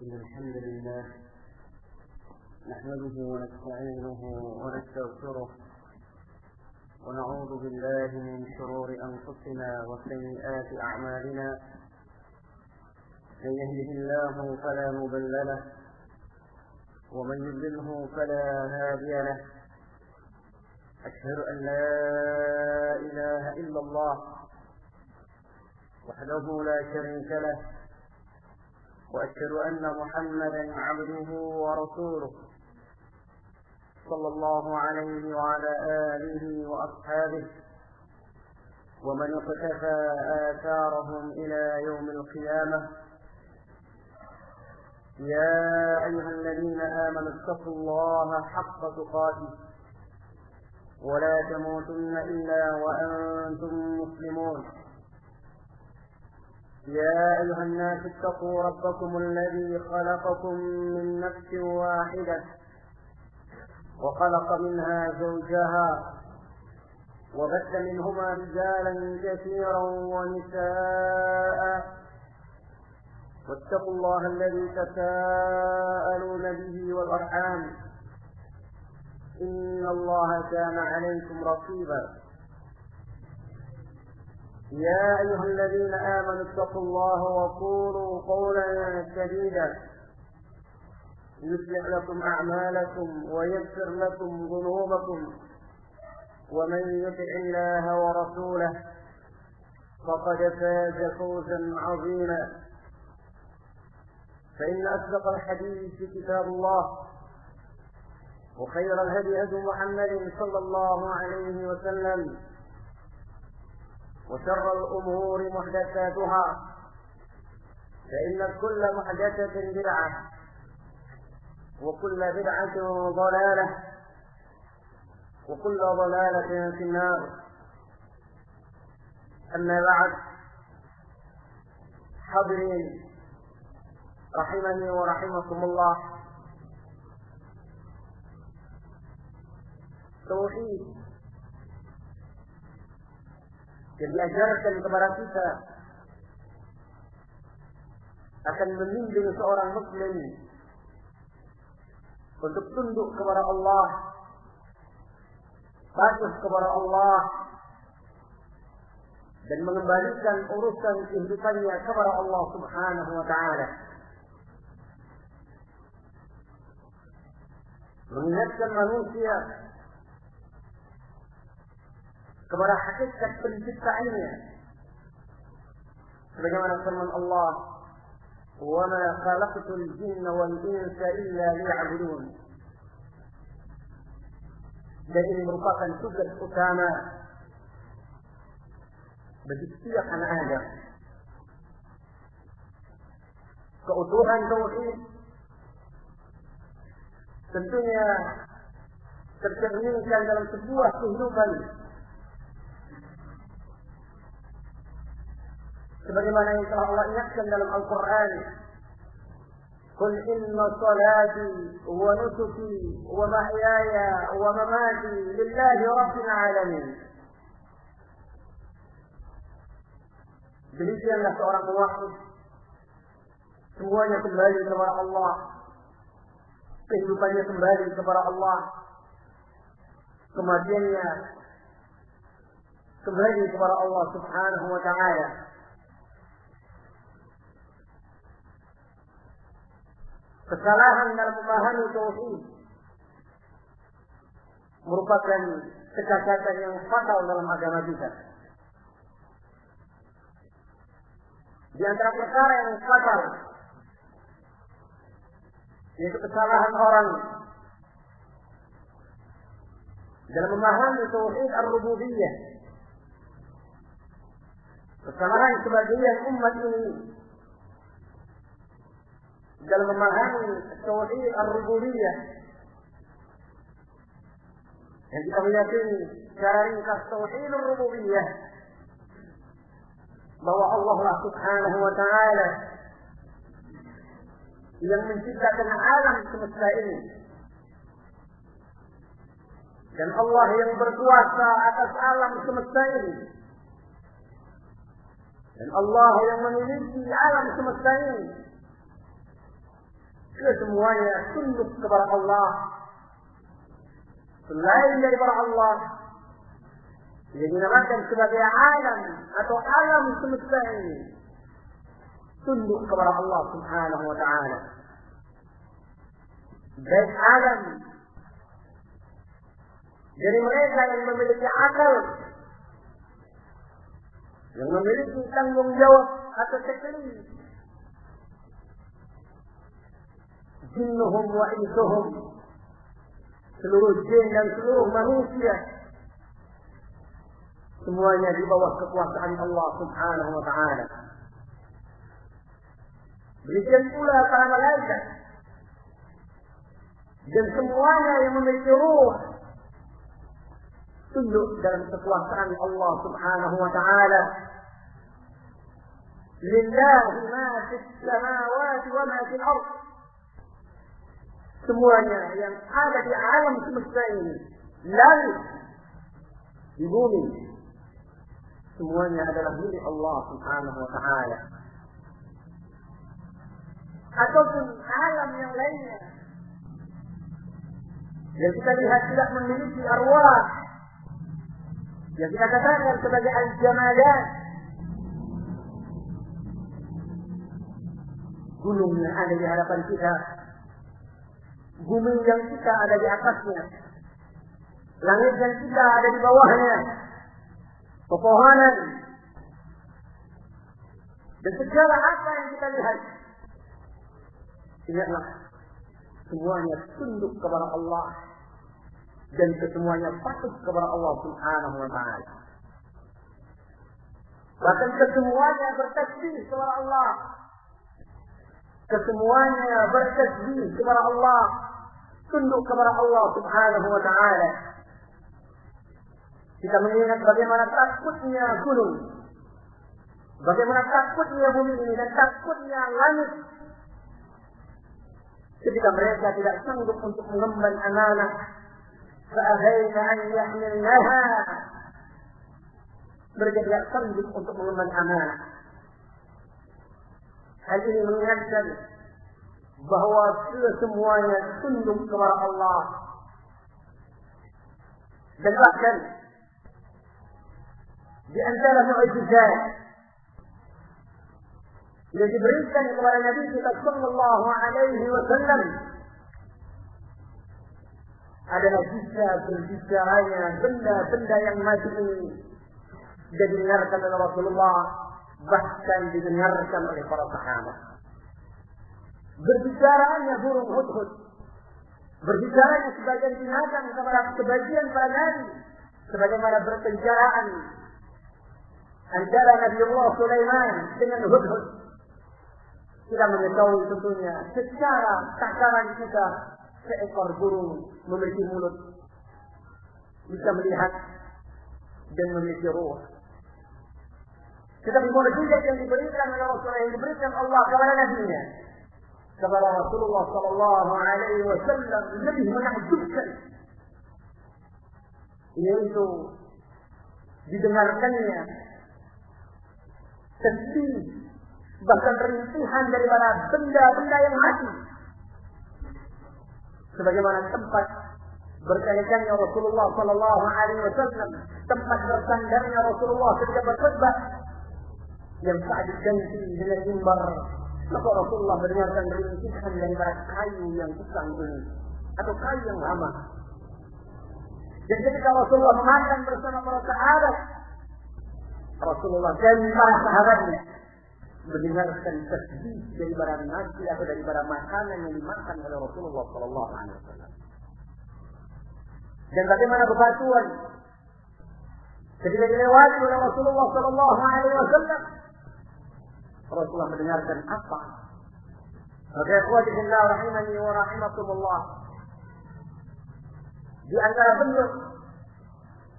إن الحمد لله نحمده ونستعينه ونستغفره ونعوذ بالله من شرور أنفسنا وسيئات أعمالنا. من يهده الله فلا مضل له ومن يضلله فلا هادي له. أشهد أن لا إله إلا الله وحده لا شريك له، وأشهد أن محمدا عبده ورسوله صلى الله عليه وعلى آله وأصحابه ومن اقتفى آثارهم إلى يوم القيامة. يا أيها الذين آمنوا اتقوا الله حق تقاته ولا تموتن إلا وأنتم مسلمون. يا أيها الناس اتقوا ربكم الذي خلقكم من نفس واحدة وخلق منها زوجها وبث منهما رجالا كثيرا ونساء، واتقوا الله الذي تساءلون به والأرحام إن الله كان عليكم رقيبا. يا أيها الذين آمنوا اتقوا الله وقولوا قولا سديدا يصلح لكم أعمالكم ويغفر لكم ذنوبكم، ومن يطع الله ورسوله فقد فاز فوزا عظيما. فإن أصدق الحديث كتاب الله، وخير الهدي هدي محمد صلى الله عليه وسلم، وشر الأمور محدثاتها، فإن كل محدثة بدعة وكل بدعة ضلالة وكل ضلالة في النار. أما بعد، حاضرين رحمني ورحمكم الله، tauhid yang diajarkan kepada kita akan membimbing seorang muslim untuk tunduk kepada Allah, patuh kepada Allah, dan mengembalikan urusan kehidupannya kepada Allah Subhanahu wa Ta'ala. Mengingatkan manusia kepada hakikat penciptaannya, sebagaimana firman Allah, "Wa ma khalaqtul jinna wal insa illa liya'budun." Dan ini merupakan tugas utama bagi setiap anak Adam. Keutuhan tauhid tentunya tercerminkan dalam sebuah kehidupan sebagaimana yang telah Allah ingatkan dalam Al-Quran, "Qul inna salati wa nusuki wa mahyaya wa mamati lillahi rabbil alamin." Demikianlah seorang muwahhid, semuanya kembali kepada Allah, kehidupannya kembali kepada Allah, kematiannya kembali kepada Allah Subhanahu wa Ta'ala. Kesalahan dalam memahami tauhid merupakan kecacatan yang fatal dalam agama kita. Di antara perkara yang fatal yaitu kesalahan orang dalam memahami tauhid ar-rububiyah. Kesalahan sebagian umat ini dalam memahami tauhid ar-rububiyah, yang kita meyakini secara ringkas tauhid ar-rububiyah bahwa Allah Subhanahu wa Ta'ala yang menciptakan alam semesta ini, dan Allah yang berkuasa atas alam semesta ini, dan Allah yang memiliki alam semesta ini, kesemuanya tunduk kepada Allah. Selain daripada Allah, yang dinamakan sebagai alam atau alam semesta ini, tunduk kepada Allah Subhanahu wa Ta'ala. Baik alam dari mereka yang memiliki akal, yang memiliki tanggung jawab atau taklif, jinnuhum wa insuhum, seluruh jin dan seluruh manusia, semuanya di bawah kekuasaan Allah Subhanahu wa Ta'ala. Demikian pula para malaikat dan semuanya yang memiliki ruh tunduk dalam kekuasaan Allah Subhanahu wa Ta'ala. Lillahi ma fis samawati wa ma fil ardh. Semuanya yang ada di alam semesta ini, langit, di bumi, semuanya adalah milik Allah Subhanahu wa Ta'ala. Ataupun alam yang lainnya yang kita lihat tidak memiliki arwah, yang kita katakan sebagai al-jamalat, gunung yang ada di hadapan kita, bumi yang kita ada di atasnya, langit yang kita ada di bawahnya, pepohonan, dan segala apa yang kita lihat, ingatlah semuanya tunduk kepada Allah dan kesemuanya patuh kepada Allah Subhanahu wa Ta'ala. Bahkan kesemuanya bertasbih kepada Allah, kesemuanya bertasbih kepada Allah, tunduk kepada Allah Subhanahu wa Ta'ala. Kita mengingat bagaimana takutnya gunung, bagaimana takutnya bumi ini dan takutnya langit ketika mereka tidak sanggup untuk mengemban amanah. Fa'abaina an yahmilnaha, mereka tidak sanggup untuk mengemban amanah. Hal ini mengingatkan bahwa semuanya tunduk kepada Allah. Dan bahkan di antara mukjizat yang diberikan kepada Nabi kita sallallahu alaihi wasallam adalah bisa berbicaranya benda-benda yang mati ini didengarkan oleh Rasulullah, bahkan didengarkan oleh para sahabat. Berbicaranya burung hudhud, berbicaranya sebagian binatang kepada sebagian para nabi, sebagaimana berpenjaraan antara Nabi Allah Sulaiman dengan hudhud. Kita mengetahui tentunya secara takaran kita, seekor burung memiliki mulut, bisa melihat dan memiliki ruh. Tetapi mukjizat yang diberikan oleh Rasulullah, yang diberikan Allah kepada Nabi-Nya, kepada Rasulullah sallallahu alaihi wasallam, lebih menakjubkan, yaitu didengarkannya tasbih, bahkan rintihan daripada benda-benda yang mati, sebagaimana tempat berkalikannya Rasulullah sallallahu alaihi wasallam, tempat bersandarnya Rasulullah ketika berkhutbah yang saat diganti dengan mimbar, maka Rasulullah mendengarkan rintihan daripada kayu yang usang ini atau kayu yang lama. Dan ketika Rasulullah makan bersama para sahabat, Rasulullah dan para sahabatnya mendengarkan tasbih daripada nasi atau daripada makanan yang dimakan oleh Rasulullah sallallahu alaihi wasallam. Dan bagaimana bebatuan ketika dilewati oleh Rasulullah sallallahu alaihi wasallam, Rasulullah mendengarkan apa? Maka ikhwati fillah rahimani wa rahimakumullah, di antara bentuk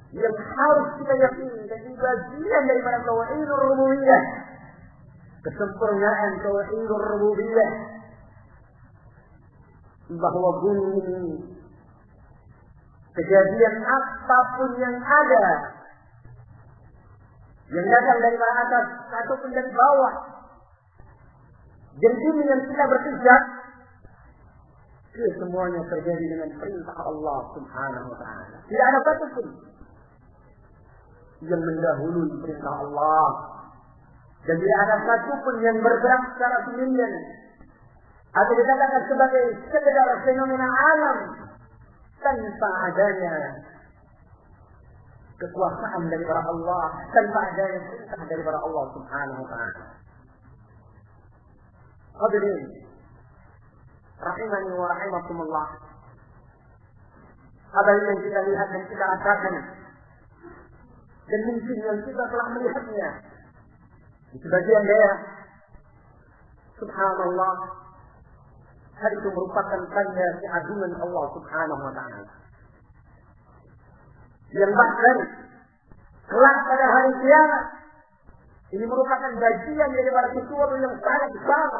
yang harus kita yakini dan bagian daripada tauhidul rububiyah, kesempurnaan tauhidul rububiyah, bahwa bumi ini, kejadian apapun yang ada, yang datang dari atas ataupun dari bawah, dan bumi yang kita berpijak, semuanya terjadi dengan perintah Allah Subhanahu wa ta'ala. Tidak ada satupun yang mendahului perintah Allah. Dan tidak ada satupun yang bergerak secara sendirian atau dikatakan sebagai sekedar fenomena alam tanpa adanya kekuasaan daripada Allah, tanpa adanya perintah daripada Allah Subhanahu wa ta'ala. Hadirin rahimani wa rahimakumullah. Apa yang kita lihat dan kita rasakan, dan mungkin yang kita telah melihatnya di sebagian daerah, subhanallah, hal itu merupakan tanda keagungan Allah Subhanahu wa ta'ala. Yang bahkan kelak pada hari kiamat ini merupakan bagian daripada sesuatu yang sangat besar.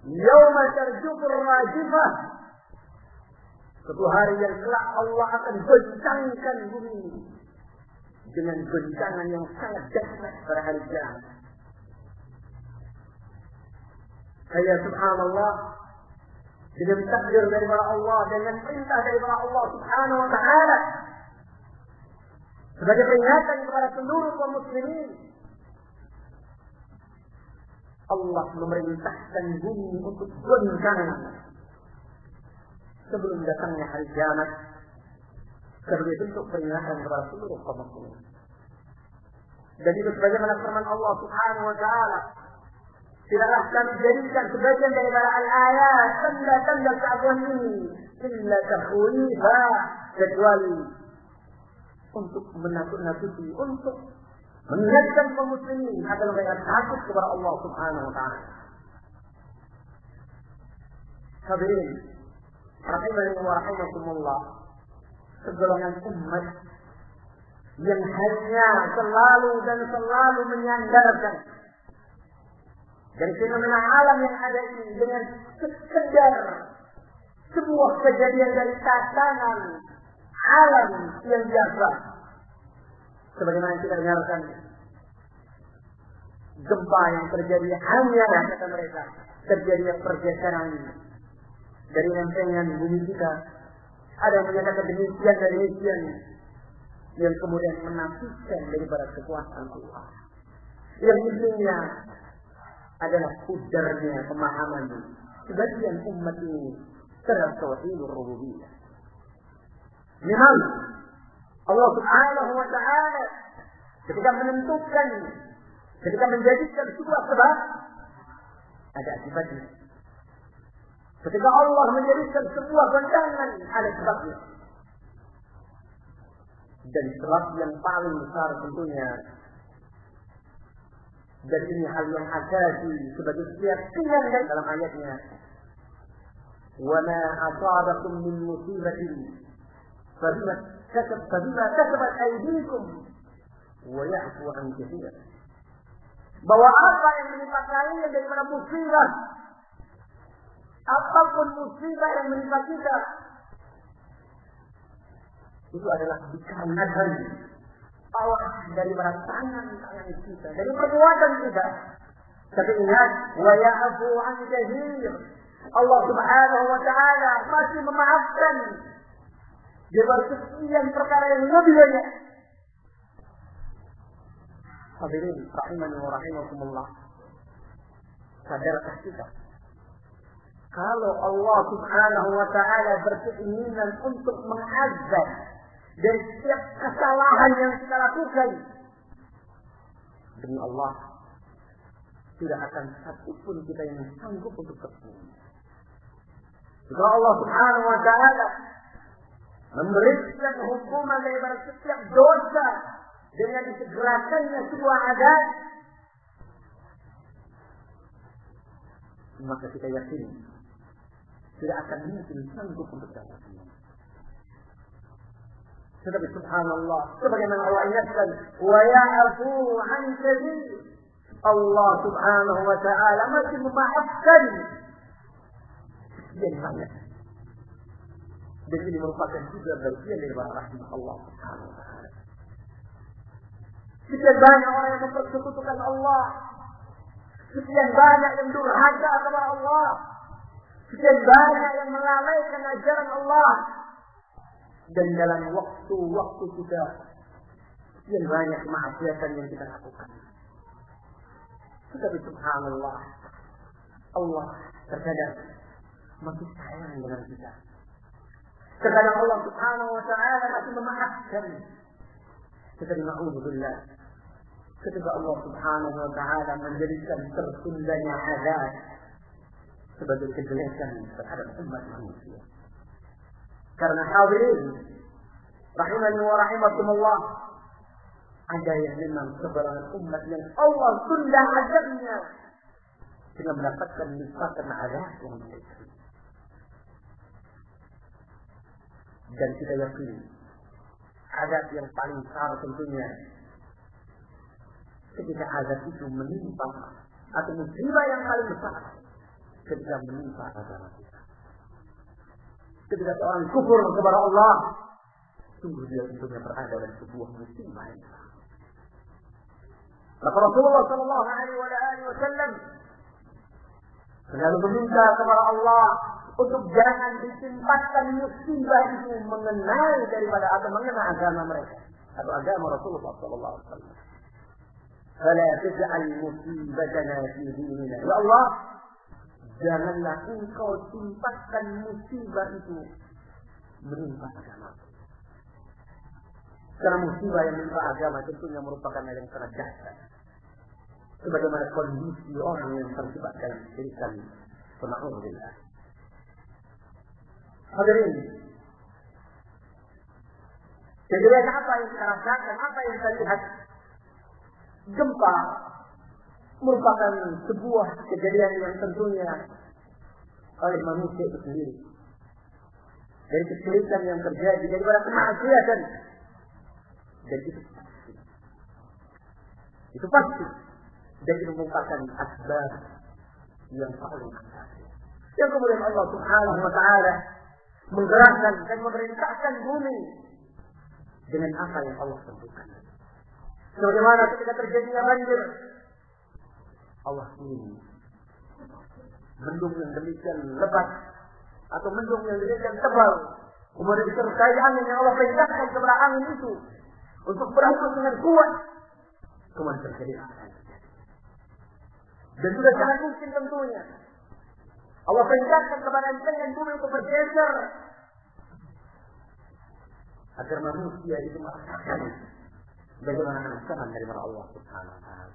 Yauma tarjufur rajifah, suatu hari yang kelak Allah akan goncangkan bumi dengan goncangan yang sangat dahsyat pada hari kiamat. Kaya subhanallah, dengan takdir daripada Allah, dengan perintah daripada Allah Subhanahu wa ta'ala, sebagai peringatan kepada seluruh kaum muslimin, Allah memerintahkan bumi untuk goncang sebelum datangnya hari kiamat, sebagai bentuk peringatan kepada seluruh kaum muslimin. Dan itu sebagaimana firman Allah Subhanahu wa ta'ala, tidaklah kami jadikan sebagian daripada al-ayat tanda-tanda keagungan ini illa takhwifa, kecuali untuk menakut-nakuti, untuk mengingatkan kaum muslimin agar mereka takut kepada Allah Subhanahu wa ta'ala. Hadirin rahimani wa rahimakumullah, segolongan umat yang hanya selalu dan selalu menyandarkan dari fenomena alam yang ada ini dengan sekedar sebuah kejadian dari tatanan alam yang biasa. Sebagaimana kita dengarkan, gempa yang terjadi hanya, kata mereka, terjadi pergeseran dari lempengan bumi kita. Ada yang menyatakan demikian dan demikian, yang kemudian menafikan daripada kekuasaan Allah. Yang intinya adalah kudarnya pemahaman sebagian umat ini terhadap tauhidul rububiyah. Memang Allah Subhanahu wa ta'ala ketika menentukan, ketika menjadikan sebuah sebab, ada akibatnya. Ketika Allah menjadikan sebuah goncangan, ada sebabnya. Dan sebab yang paling besar tentunya, dan ini hal yang asasi sebagai keyakinan dalam ayatnya, wa ma asabakum min musibatin fabima kasabat aydikum wa ya'fu an katsir. Bahwa apa yang menimpa kalian daripada musibah, apapun musibah yang menimpa kita, itu adalah dikarenakan Allah daripada tangan-tangan kita, dari perbuatan kita. Tapi ingat, wa ya'fu an katsir. Allah Subhanahu wa ta'ala masih memaafkan daripada sekian perkara yang lebih banyak. Hadirin rahimani wa rahimakumullah, sadarkah kita kalau Allah Subhanahu wa ta'ala berkeinginan untuk mengazab dari setiap kesalahan yang kita lakukan, demi Allah tidak akan satupun kita yang sanggup untuk tertolong. Jika Allah Subhanahu wa ta'ala memberikan hukuman daripada setiap dosa dengan disegerakannya sebuah adab, maka kita yakin tidak akan mungkin sanggup untuk tertolong. Tetapi subhanallah, sebagaimana Allah ingatkan, wa ya'fu an katsir, Allah Subhanahu wa ta'ala masih memaafkan sekian banyak. Dan ini merupakan juga bagian dari rahmat Allah Subhanahu wa ta'ala. Sekian banyak orang yang mempersekutukan Allah, sekian banyak yang durhaka kepada Allah, Sekian banyak yang melalaikan ajaran Allah. Dan dalam waktu-waktu kita sekian banyak kemaksiatan yang kita lakukan. Tetapi subhanallah, Allah terkadang masih sayang dengan kita. Terkadang Allah subhanahu wa ta'ala masih memaafkan. Tetapi na'udzubillah, ketika Allah subhanahu wa ta'ala menjadikan tertundanya azab sebagai kejelekan terhadap umat manusia. Karena hadirin rahimani wa rahimakumullah, ada yang memang sebarangan umat yang Allah tunda azabnya dengan mendapatkan nisbatan azab yang mereka. Dan kita yakin azab yang paling besar tentunya ketika azab itu menimpa atau musibah yang paling besar ketika menimpa agama kita. Ketika seorang kufur kepada Allah, sungguh dia tentunya berada dalam sebuah musibah yang besar. Maka Rasulullah sallallahu alaihi wasallam selalu meminta kepada Allah untuk jangan ditimpakan musibah itu mengenai daripada atau mengenai agama mereka atau agama Rasulullah sallallahu alaihi wasallam. Fala taj'al musibatana fi dinina. Ya Allah, janganlah engkau timpakan musibah itu menimpa agama. Karena musibah yang menimpa agama tentunya merupakan hal yang sangat dahsyat. Sebagaimana kondisi orang yang terjebak dalam kesyirikan. Subhanallah. Hadirin, kejadian apa yang kita rasakan, apa yang kita lihat? Gempa merupakan sebuah kejadian yang tentunya oleh manusia itu sendiri. Dari kesyirikan yang terjadi, daripada kemaksiatan. Dan itu pasti. Dan itu merupakan asbab yang paling asasi. Yang kemudian Allah subhanahu wa ta'ala menggerakkan dan memerintahkan bumi dengan apa yang Allah tentukan. Sebagaimana ketika terjadinya banjir, Allah ini mendung yang demikian lebat atau mendung yang demikian tebal, kemudian disertai angin yang Allah perintahkan kepada angin itu untuk berangkat dengan kuat, kemudian terjadi apa yang terjadi. Dan sudah sangat mungkin tentunya Allah perintahkan kepada dengan bumi untuk bergeser agar manusia itu merasakan bagaimana ancaman dari Allah Subhanahu wa taala.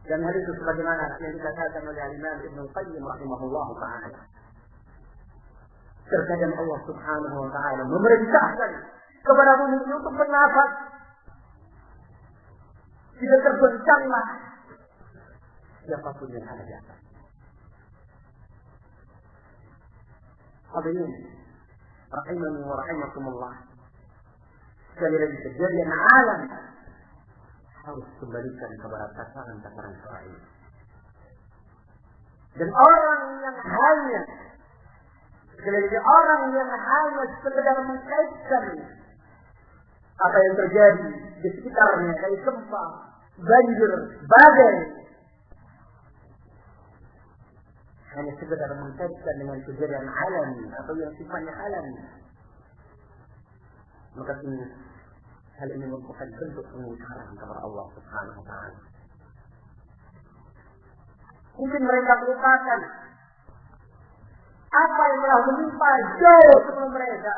Dan hal itu sebagaimana yang dikatakan oleh Imam Ibnu Qayyim rahimahullah taala. Terkadang Allah Subhanahu wa taala memerintahkan kepada bumi untuk bernafas. Tidak tergoncanglah siapapun yang ada di atas. Hadirin rahimani wa rahimakumullah. Sekali lagi kejadian alam harus kembalikan kepada tataran-tataran syar'i. Dan orang yang hanya sekali lagi orang yang hanya sekedar mengkaitkan apa yang terjadi di sekitarnya dari gempa, banjir, badai, hanya sekedar mengkaitkan dengan kejadian alam atau yang sifatnya alam, maka hal ini merupakan bentuk pengingkaran kepada Allah Subhanahu wa taala. Mungkin mereka melupakan apa yang telah menimpa jauh sebelum mereka,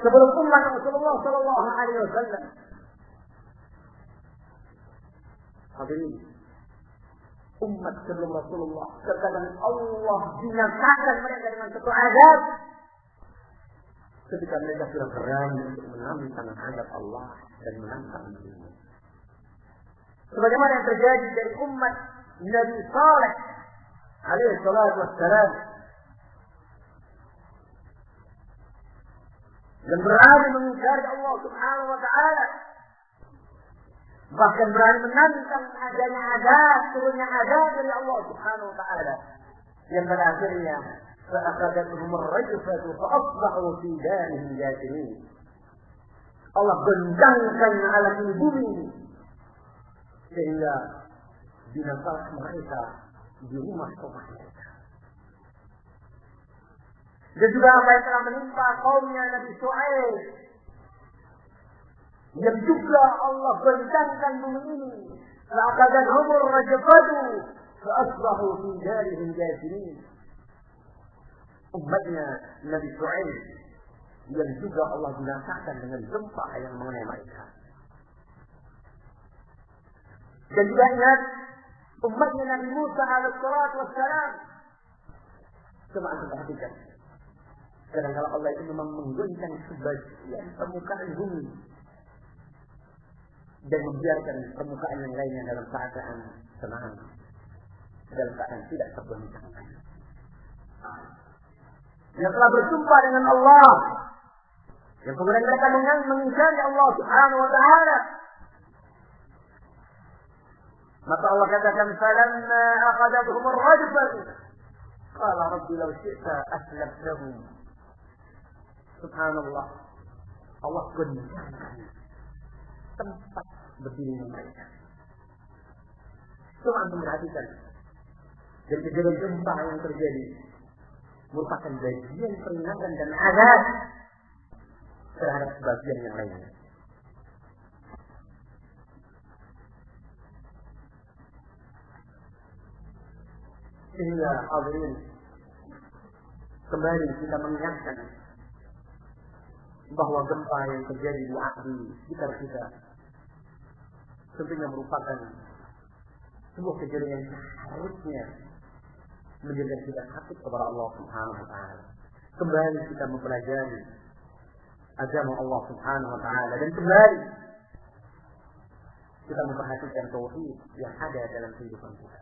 sebelum umat Rasulullah sallallahu alaihi wasallam. Hadirin, umat sebelum Rasulullah terkadang Allah binasakan mereka dengan satu azab ketika mereka sudah berani untuk menantang azab Allah dan menantang dunia. Sebagaimana yang terjadi dari umat Nabi Saleh alaihi salatu wassalam, dan berani mengingkari Allah Subhanahu wa taala, bahkan berani menantang adanya azab, turunnya azab dari Allah Subhanahu wa taala, yang pada akhirnya فأخذتهم الرجفة فأصبحوا في دارهم جاثمين. Allah bentangkan alam bumi sehingga binasalah mereka di rumah mereka. Dan juga apa yang telah menimpa kaumnya Nabi Shu'aib, yang juga Allah bentangkan bumi ini. La'aqadanhumur rajfatu fa'asbahu fi darihim jathimin. Umatnya Nabi Shu'aib yang juga Allah binasakan dengan gempa yang mengenai mereka. Dan juga ingat umatnya Nabi Musa alaihi salatu wassalam. Coba anda perhatikan. Kadang-kadang Allah itu memang menggunakan sebagian permukaan bumi dan membiarkan permukaan yang lainnya dalam keadaan tenang, dalam keadaan tidak tergoncangkan. Yang telah bersumpah dengan Allah, yang kemudian mereka mengingkari Allah Subhanahu wa Ta'ala, maka Allah katakan, "Falamma akhadathum ar-rajfah, qala rabbi law syi'ta aslabtahum." Subhanallah, Allah goncangkan tempat berdirinya mereka. Coba anda perhatikan, dan kejadian gempa yang terjadi merupakan bagian peringatan dan azab terhadap sebagian yang lainnya. Sehingga hadirin, kembali kita mengingatkan bahwa gempa yang terjadi di sekitar kita tentunya merupakan sebuah kejadian yang seharusnya menjadikan kita takut kepada Allah Subhanahu wa Ta'ala. Kembali kita mempelajari agama Allah Subhanahu wa Ta'ala, dan kembali kita memperhatikan tauhid yang ada dalam kehidupan kita.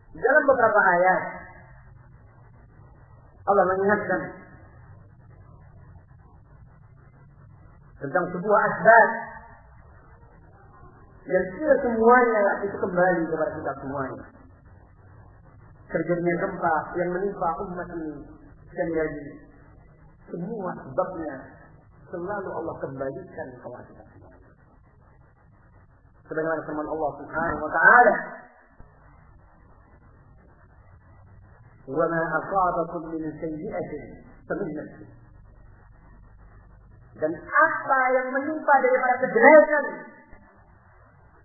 Dalam beberapa ayat Allah mengingatkan tentang sebuah asbab yang tidak semuanya itu kembali kepada kita semuanya. Terjadinya gempa yang menimpa umat ini sekali lagi, semua sebabnya selalu Allah kembalikan kepada kita semua. Sebagaimana firman Allah Subhanahu wa Ta'ala, وَمَا أَصَابَكُم مِّن سَيِّئَةٍ فَمِن نَفْسِهِ. Dan apa yang menimpa daripada kejelekan,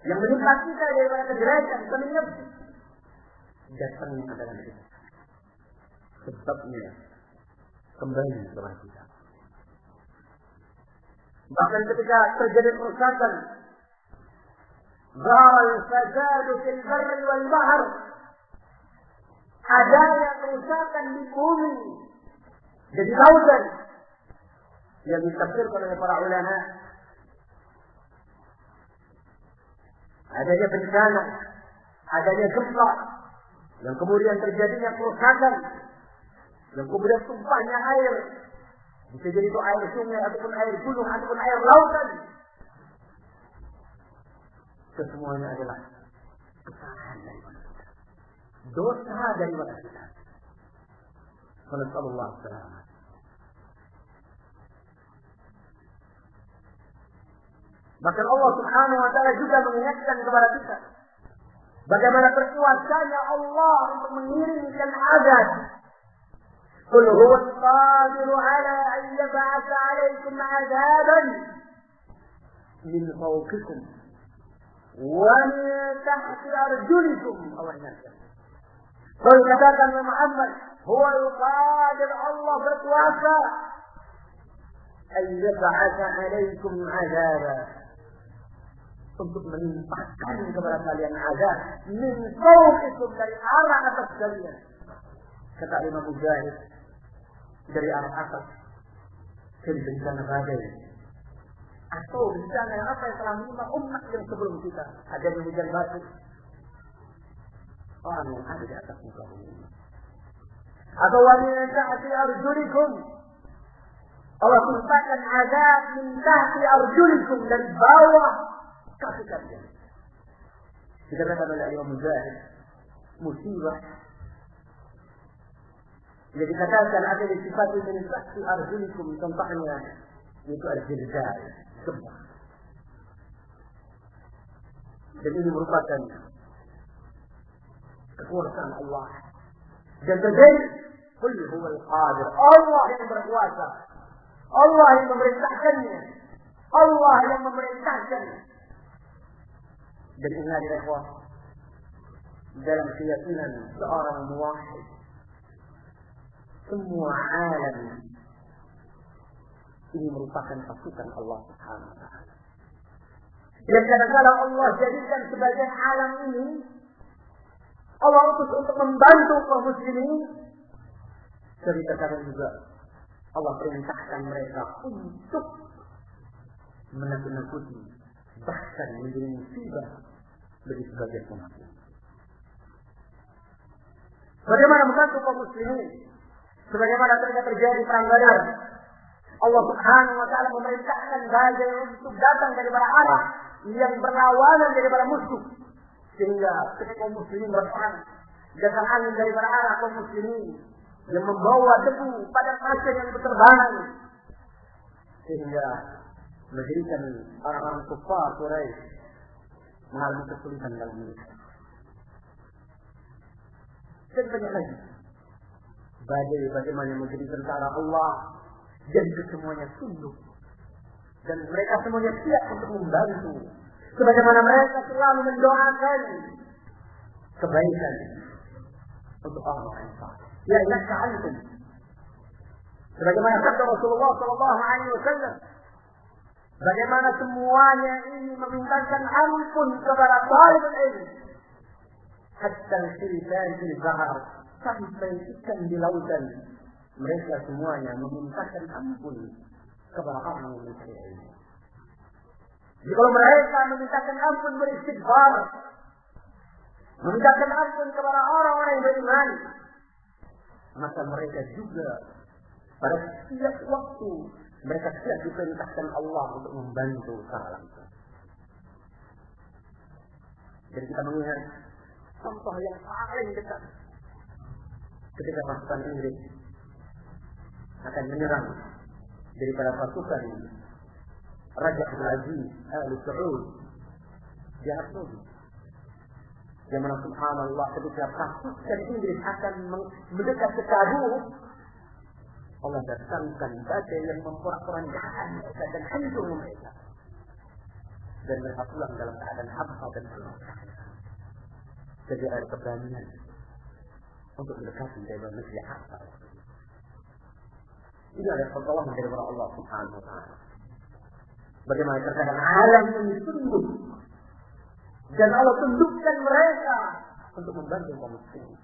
yang menimpa kita daripada kejelekan, فَمِن نَفْسِهِ, datangnya adalah kita. Sebabnya kembali kepada kita. Bahkan ketika terjadi kerusakan, ظَهَرَ الْفَسَادُ فِي الْبَرِّ وَالْبَحْرِ, adanya kerusakan di bumi dan di lautan yang ditafsirkan oleh para ulama, adanya bencana, adanya gempa, yang kemudian terjadinya kerusakan, yang kemudian tumpahnya air, bisa jadi itu air sungai ataupun air gunung ataupun air lautan. Kesemuanya adalah kesalahan dari manusia, dosa dari manusia. Nasallallahu alaihi wasallam. Bahkan Allah Subhanahu wa Ta'ala juga mengingatkan kepada kita bagaimana berkuasanya Allah untuk mengirimkan azab. Qul huwa al-qadiru ala an yab'atha 'alaykum 'adaban min fawqikum wa min tahti arjulikum. Allah ingatkan. Qul katakan Muhammad, huwa al-qadir, Allah berkuasa an yab'atha 'alaykum 'adaban, untuk menimpakan kepada kalian azab min fawqikum, dari arah atas kalian. Kata Imam Mujahid, dari arah atas, dari bencana badai atau bencana yang apa yang telah menimpa umat yang sebelum kita, adanya hujan batu, orang yang ada di atas muka bumi. Atau wa min tahti arjulikum, Allah timpakan azab min tahti arjulikum, dari bawah kaki kalian. Dikatakan oleh Imam Mujahid, musibah yang dikatakan ada di sifat min tahti arjulikum, contohnya yaitu al-zilzal, gempa. Dan ini merupakan urusan Allah. Dan terjadi, qul huwal qadir. Allah yang berkuasa. Allah yang memerintahkannya. Allah yang memerintahkan. Dan ingat ya ikhwah, dalam keyakinan seorang muwahhid, semua alam ini merupakan pasukan Allah Subhanahu wa taala. Dan kadang-kadang Allah jadikan sebagian alam ini Allah utus untuk membantu kaum muslimin. Tapi terkadang juga Allah perintahkan mereka untuk menakut-nakuti, bahkan menjadi musibah bagi sebagian umat. Bagaimana membantu kaum muslimin? Sebagaimana ketika terjadi perang Badar, Allah Subhanahu wa taala memerintahkan badai untuk datang daripada arah yang berlawanan daripada musuh, sehingga ketika kaum muslimin berperang, datang angin daripada arah kaum muslimin yang membawa debu pada pasir yang berterbangan, sehingga menjadikan orang-orang kufar Quraisy mengalami kesulitan dalam hidup. Dan banyak lagi badai bagaimana menjadi tentara Allah dan kesemuanya tunduk, dan mereka semuanya siap untuk membantu, sebagaimana mereka selalu mendoakan kebaikan untuk orang-orang saleh. Ya innaka antum, sebagaimana kata Rasulullah sallallahu alaihi wasallam, bagaimana semuanya ini memintakan ampun kepada talibul ilm, hatta al-hitan fil bahr, sampai ikan di lautan, mereka semuanya memintakan ampun kepada orang yang mencari ilmu. Jadi kalau mereka memintakan ampun, beristighfar, memintakan ampun kepada orang-orang yang beriman, maka mereka juga pada setiap waktu mereka siap diperintahkan Allah untuk membantu secara langsung. Jadi kita mengingat contoh yang paling dekat ketika pasukan Inggris akan menyerang daripada pasukan Raja Abdul Aziz Al Saud di Arab Saudi. Yang mana subhanallah ketika pasukan Inggris akan mendekat ke Tabuk, Allah datangkan badai yang memporak-porandakan mereka dan hancur mereka. Dan mereka pulang dalam keadaan hampa dan penuh. Jadi ada keberanian untuk mendekati dari negeri harta. Ini adalah pertolongan dari Allah Subhanahu wa taala. Bagaimana terkadang alam ini tunduk, dan Allah tundukkan mereka untuk membantu kaum muslimin.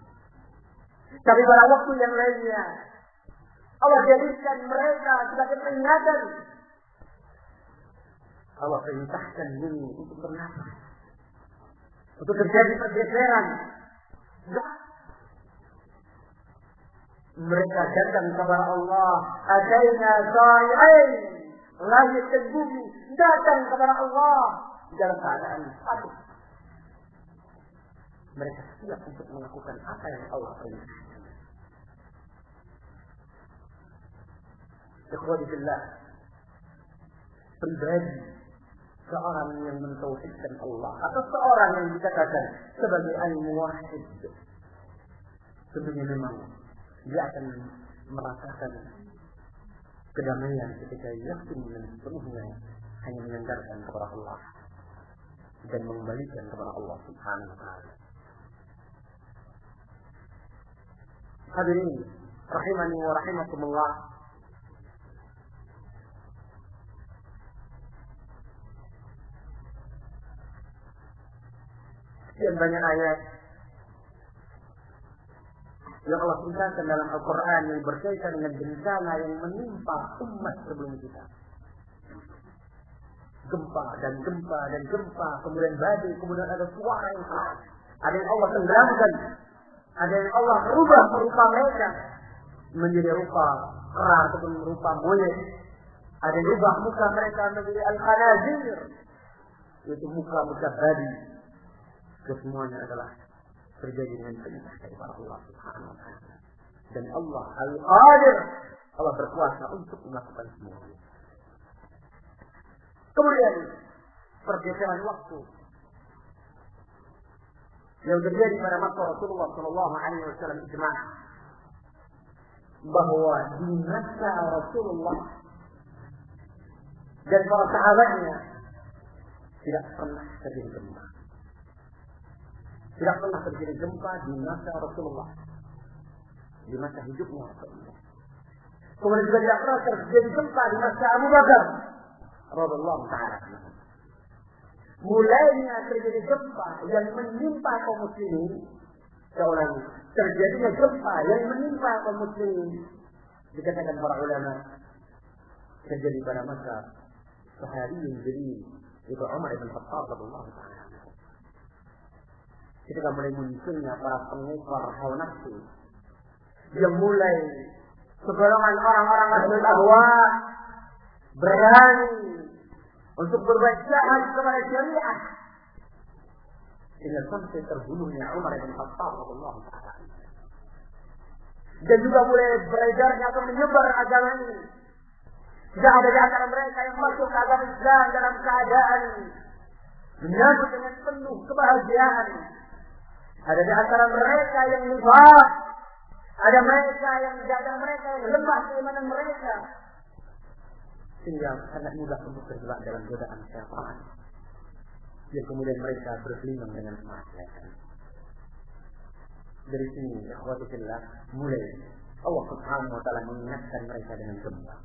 Tapi pada waktu yang lainnya Allah jadikan mereka sebagai peringatan. Allah perintahkan ini untuk bernafas, untuk terjadi pergeseran. Mereka datang kepada Allah, ataina sa'i'in, langit dan bumi datang kepada Allah dalam keadaan patuh. Mereka siap untuk melakukan apa yang Allah perintahkan. Ikhwati fillah, pribadi seorang yang mentauhidkan Allah atau seorang yang dikatakan sebagai al-muwahhid, tentunya memang dia akan merasakan kedamaian ketika yakin dan sepenuhnya hanya menyandarkan kepada Allah dan mengembalikan kepada Allah Subhanahu wa taala. Hadirin rahimani wa rahimakumullah. Sekian banyak ayat yang Allah ceritakan dalam Al-Quran yang berkaitan dengan bencana yang menimpa umat sebelum kita. Gempa dan gempa dan gempa, kemudian badai, kemudian ada suara yang keras. Ada yang Allah tenggelamkan, ada yang Allah rubah rupa mereka menjadi rupa kera ataupun rupa monyet. Ada yang rubah muka mereka menjadi al-khanazir, yaitu muka-muka babi. Kesemuanya adalah terjadi dengan perintah daripada Allah Subhanahu wa taala. Dan Allah Al-Qadir, Allah berkuasa untuk melakukan semuanya. Kemudian pergeseran waktu. yang terjadi pada masa Rasulullah Sallallahu Alaihi Wasallam ijma' bahwa di masa Rasulullah dan para sahabatnya tidak pernah terjadi gempa. Tidak pernah terjadi gempa di masa Rasulullah, di masa hidupnya Rasulullah. Kemudian juga tidak pernah terjadi gempa di masa Abu Bakar radhiyallahu ta'ala. Mulainya terjadi gempa yang menimpa kaum muslimin, seorang terjadinya gempa yang menimpa kaum muslimin, dikatakan para ulama terjadi pada masa sahabiyyun jalil itu Umar bin Khattab radhiyallahu ta'ala. Ketika mulai munculnya para pengekor hawa nafsu yang mulai segolongan orang-orang ahlul ahwa berani untuk berbuat jahat kepada syariat sehingga sampai terbunuhnya Umar bin Khattab radhiyallahu ta'ala. Dan juga mulai beredarnya atau menyebar agama ini. Tidak ada di antara mereka yang masuk ke agama Islam dalam keadaan menyambut dengan penuh kebahagiaan. Ada di antara mereka yang nifaq, ada mereka yang lemah keimanan mereka, sehingga sangat mudah untuk terjebak dalam godaan syaitan. Yang kemudian mereka bergelimang dengan kemaksiatan. Dari sini, ikhwati fillah, mulai Allah Subhanahu wa taala mengingatkan mereka dengan gempa.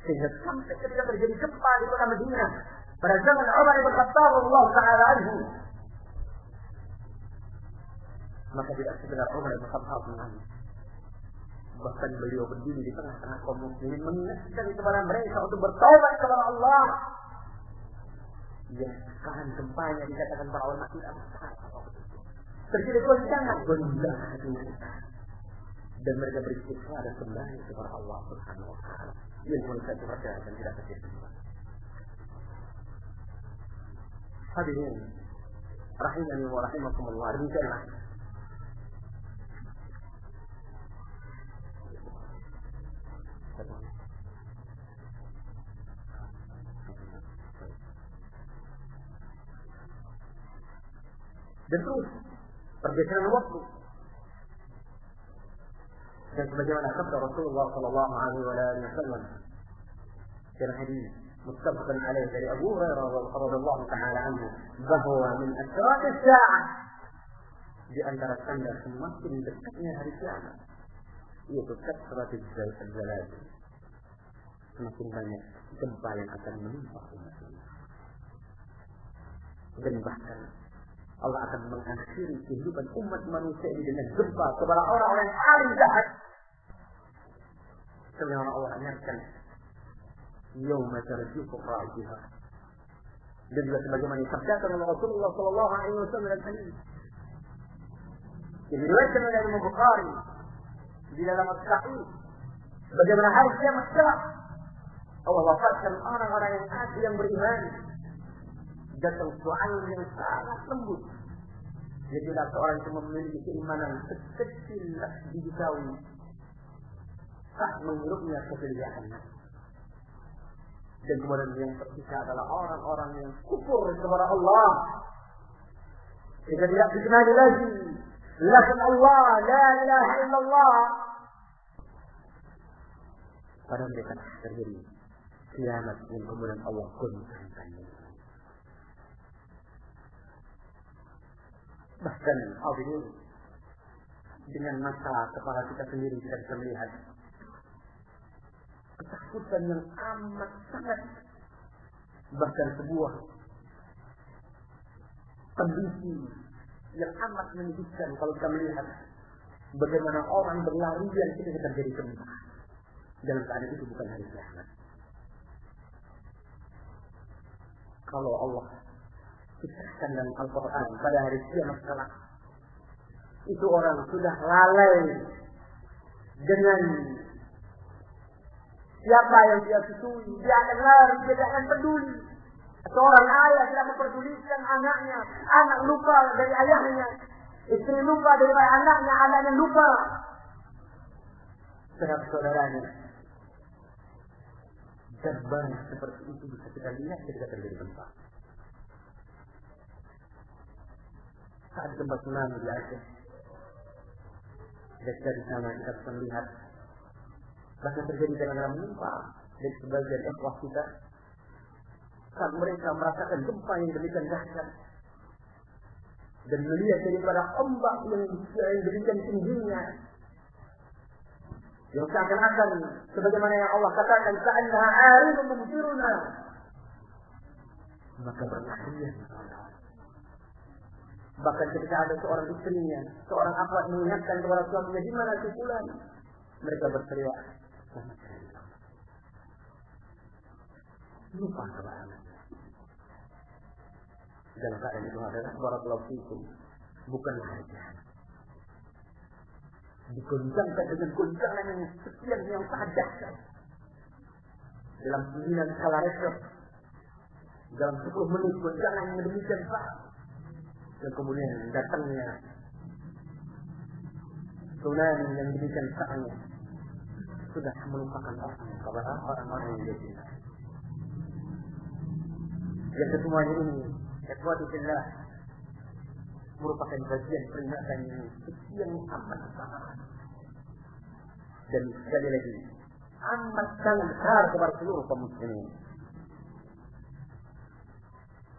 Sehingga sampai ketika terjadi gempa di kota Madinah pada zaman Umar bin Khattab radhiyallahu ta'ala anhu, maka tidak sekedar Umar bin Khattab menangis. Bahkan beliau berdiri di tengah-tengah kaum muslimin mengingatkan kepada mereka untuk bertaubat kepada Allah. Ya, sekarang gempanya dikatakan para ulama tidak besar. Terjadi goncangan dan mereka beristighfar dan kembali kepada Allah Subhanahu wa taala. Yang mereka percaya dan tidak terjadi. Hadirin rahimani wa rahimakumullah, demikianlah dan terus pergeseran waktu. Dan sebagaimana kata Rasulullah Sallallahu Alaihi Wasallam dalam hadis muttafaqun alaih dari Abu Hurairah radhiyallahu ta'ala anhu, bahwa min asrat as-sa'ah, di antara tanda semakin dekatnya hari kiamat, yaitu kasrat az-zalzal, semakin banyak gempa yang akan menimpa umat ini. Dan bahkan Allah akan mengakhiri kehidupan umat manusia ini dengan gempa kepada orang-orang yang paling jahat. Sebagaimana Allah ingatkan, yauma tarjufu ra'jiha. Dan juga sebagaimana disabdakan oleh Rasulullah Sallallahu Alaihi Wasallam dalam hadis yang diriwayatkan oleh Imam Bukhari di dalam As-Sahih, bagaimana hari kiamat kelak Allah wafatkan orang-orang yang asli yang beriman. Datang soal yang sangat lembut. Jadilah seorang yang memiliki keimanan sekecil biji sawi, tak menghirupnya kegelisahan. Dan kemudian yang tersisa adalah orang-orang yang kufur kepada Allah. Jika tidak dikenali lagi lafaz Allah, la ilaha illallah, pada mereka terjadi kiamat yang kemudian Allah goncangkan. Bahkan hadirin, dengan mata kepala kita sendiri kita bisa melihat ketakutan yang amat sangat, bahkan sebuah kondisi yang amat menyedihkan kalau kita melihat bagaimana orang berlarian ketika terjadi gempa. Dalam keadaan itu bukan hari kiamat. Kalau Allah kisahkan dalam Al-Quran pada hari kiamat kelak, itu orang sudah lalai dengan siapa yang dia susui, dia akan lari, dia tidak akan peduli. Seorang ayah tidak memperdulikan anaknya, anak lupa dari ayahnya, istri lupa dari anaknya, anaknya lupa terhadap saudaranya. Gambar seperti itu bisa kita lihat ketika terjadi gempa. saat gempa tsunami di Aceh. Dari sana kita bisa melihat bahkan terjadi dengan menimpa dari sebagian ikhwah kita saat mereka merasakan gempa yang demikian dahsyat dan melihat daripada ombak yang demikian tingginya yang seakan-akan sebagaimana yang Allah katakan ka'annaha 'aridun mumtiruna, maka berlarian. Bahkan ketika ada seorang istrinya, seorang akhwat mengingatkan kepada suaminya, di mana si fulan, mereka berteriak, lupa kebahagiaan. Dalam keadaan itu adalah barakallahu fikum, bukanlah harga. Digoncangkan dengan goncangan yang sekian yang sangat dahsyat. Dalam 9 skala Richter, dalam 10 menit goncangan yang demikian sangat. Dan kemudian datangnya tsunami yang demikian sangat sudah melupakan orang-orang yang dia cinta. Yang kesemuanya ini, ikhwati fillah, merupakan bagian peringatan yang sekian amat sangat. Dan sekali lagi, amat sangat besar kepada seluruh kaum muslimin.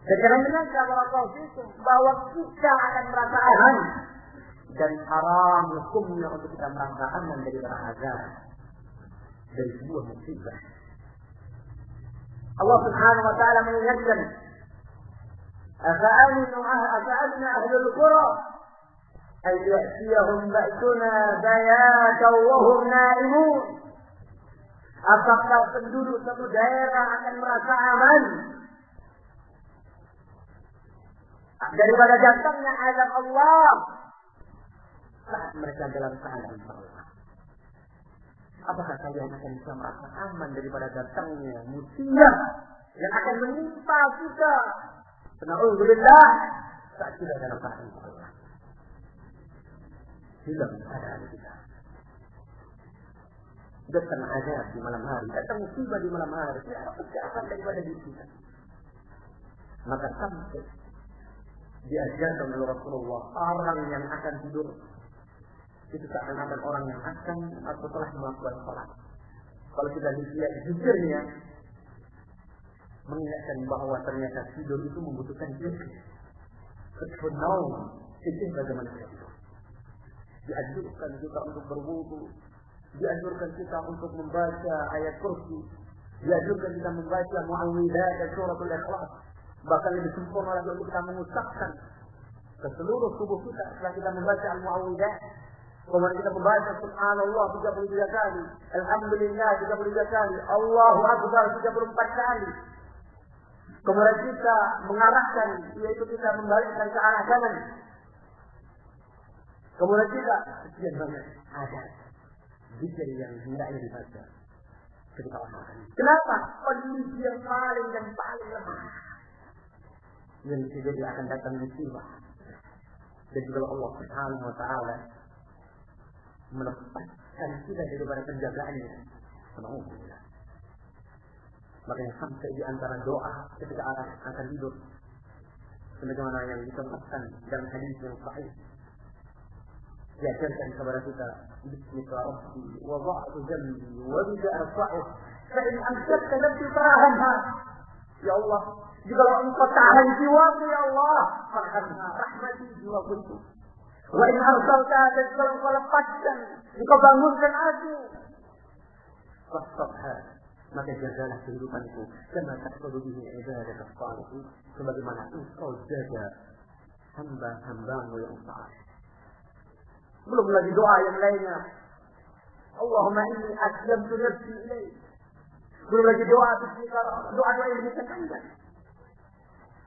Dan jangan menyangka bahwa kita akan merasa aman dan haram hukumnya untuk kita merasa aman dari azab, dari sebuah musibah. Allah Subhanahu wa taala mengingatkan, أفأمن أهل القرى أن يأتيهم بأسنا بياتا وهم نائمون. Apakah penduduk satu daerah akan merasa aman daripada datangnya azab Allah saat mereka dalam keadaan terlelap? Apakah kalian akan bisa merasa aman daripada datangnya musibah yang akan menimpa kita? Na'udzubillah saat kita dalam keadaan terlelap. Hilang keadaan kita. Datang azab di malam hari, datang musibah di malam hari, tidak ada kesehatan daripada diri kita. Maka sampai diajarkan oleh Rasulullah, orang yang akan tidur itu seakan-akan orang yang akan atau telah melakukan salat. Kalau kita lihat zikirnya, mengingatkan bahwa ternyata tidur itu membutuhkan zikir. Ketenang, zikir bagaimana tidur. Dianjurkan kita untuk berwudu, dianjurkan kita untuk membaca ayat kursi, dianjurkan kita membaca mu'awwidzat dan suratul ikhlas. Bahkan lebih sempurna lagi untuk kita mengucapkan ke seluruh tubuh kita setelah kita membaca al-mu'awwidzat. Kemudian kita membaca subhanallah 33 kali, alhamdulillah 33 kali, Allahu akbar 34 kali. Kemudian kita mengarahkan, yaitu kita membalikkan ke arah kanan. Kemudian kita sekian banyak ada zikir yang hendaknya dibaca ketika orang. Kenapa? Kondisi yang paling dan paling lemah yang jadi akan datang musibah. Dan juga Allah Subhanahu wa taala melepaskan kita daripada penjagaannya. Alhamdulillah. Makanya sampai di antara doa ketika akan tidur, sebagaimana yang dicontohkan dalam hadis yang sahih, diajarkan kepada kita, Bismika Rabbi, wa dha'tu jambi, wa bika arfa'u, fa in amsakta nafsi fa'ahamha. Ya Allah, jika engkau tahan jiwaku ya Allah, fa'ahamha, rahmati jiwaku itu. Wa in arsalta, dan kalau engkau lepaskan, engkau bangunkan aku, fastabha, maka jagalah kehidupanku, karena tahfadhu bihi ibadat as-salihin, sebagaimana engkau jaga hamba-hambamu yang saleh. Belum lagi doa yang lainnya, Allahumma inni aslamtu nafsi ilaik. Belum lagi doa yang dikatakan.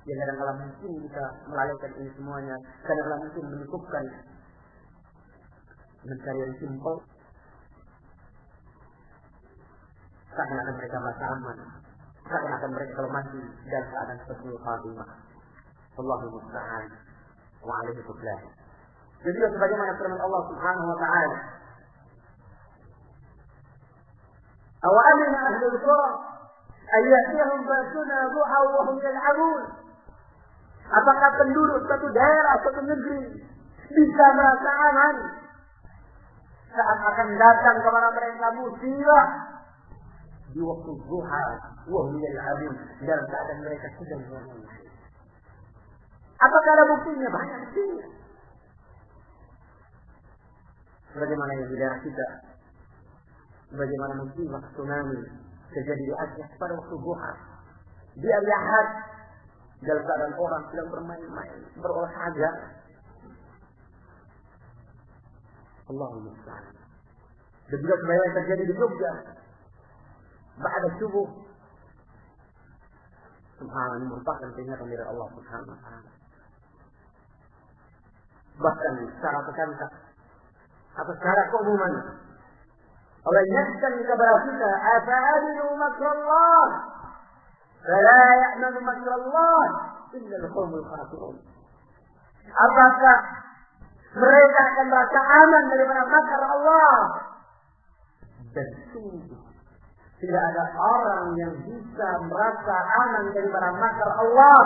Ya kadang-kadang mungkin kita melalaikan ini semuanya, kadang-kadang mungkin menyukupkan mencari yang simpel. Seakan-akan mereka merasa aman, seakan-akan mereka kalau mati dan keadaan seperti khatimah. Allahul musta'an wa alaihi tuflah. Jadi sebagaimana firman Allah Subhanahu wa taala, "Aw amina ahlul qura ay ya'tihum ba'suna duha wa hum yal'abun." Apakah penduduk suatu daerah, suatu negeri bisa merasa aman saat akan datang kepada mereka musibah di waktu duha, wahyul azim, dalam keadaan mereka sedang menangis? Apakah ada buktinya? Banyak buktinya. Bagaimana yang di daerah kita, bagaimana musibah tsunami terjadi di Aceh pada waktu duha, di Al-Yahad, dalam keadaan orang sedang bermain-main, berolahraga. Allahumma musta'an. Dan juga sebenarnya yang terjadi di Jogja ba'da subuh. Subhanallah, merupakan peringatan dari Allah Subhanahu wa ta'ala. Bahkan secara terkantak atau secara keumuman, Allah ingatkan kepada kita, "Afa'aminu makrallah, fala ya'manu makrallah illa al-qaumul khasirun." Apakah mereka akan merasa aman daripada makar Allah? Dan sungguh tidak ada orang yang bisa merasa aman daripada makar Allah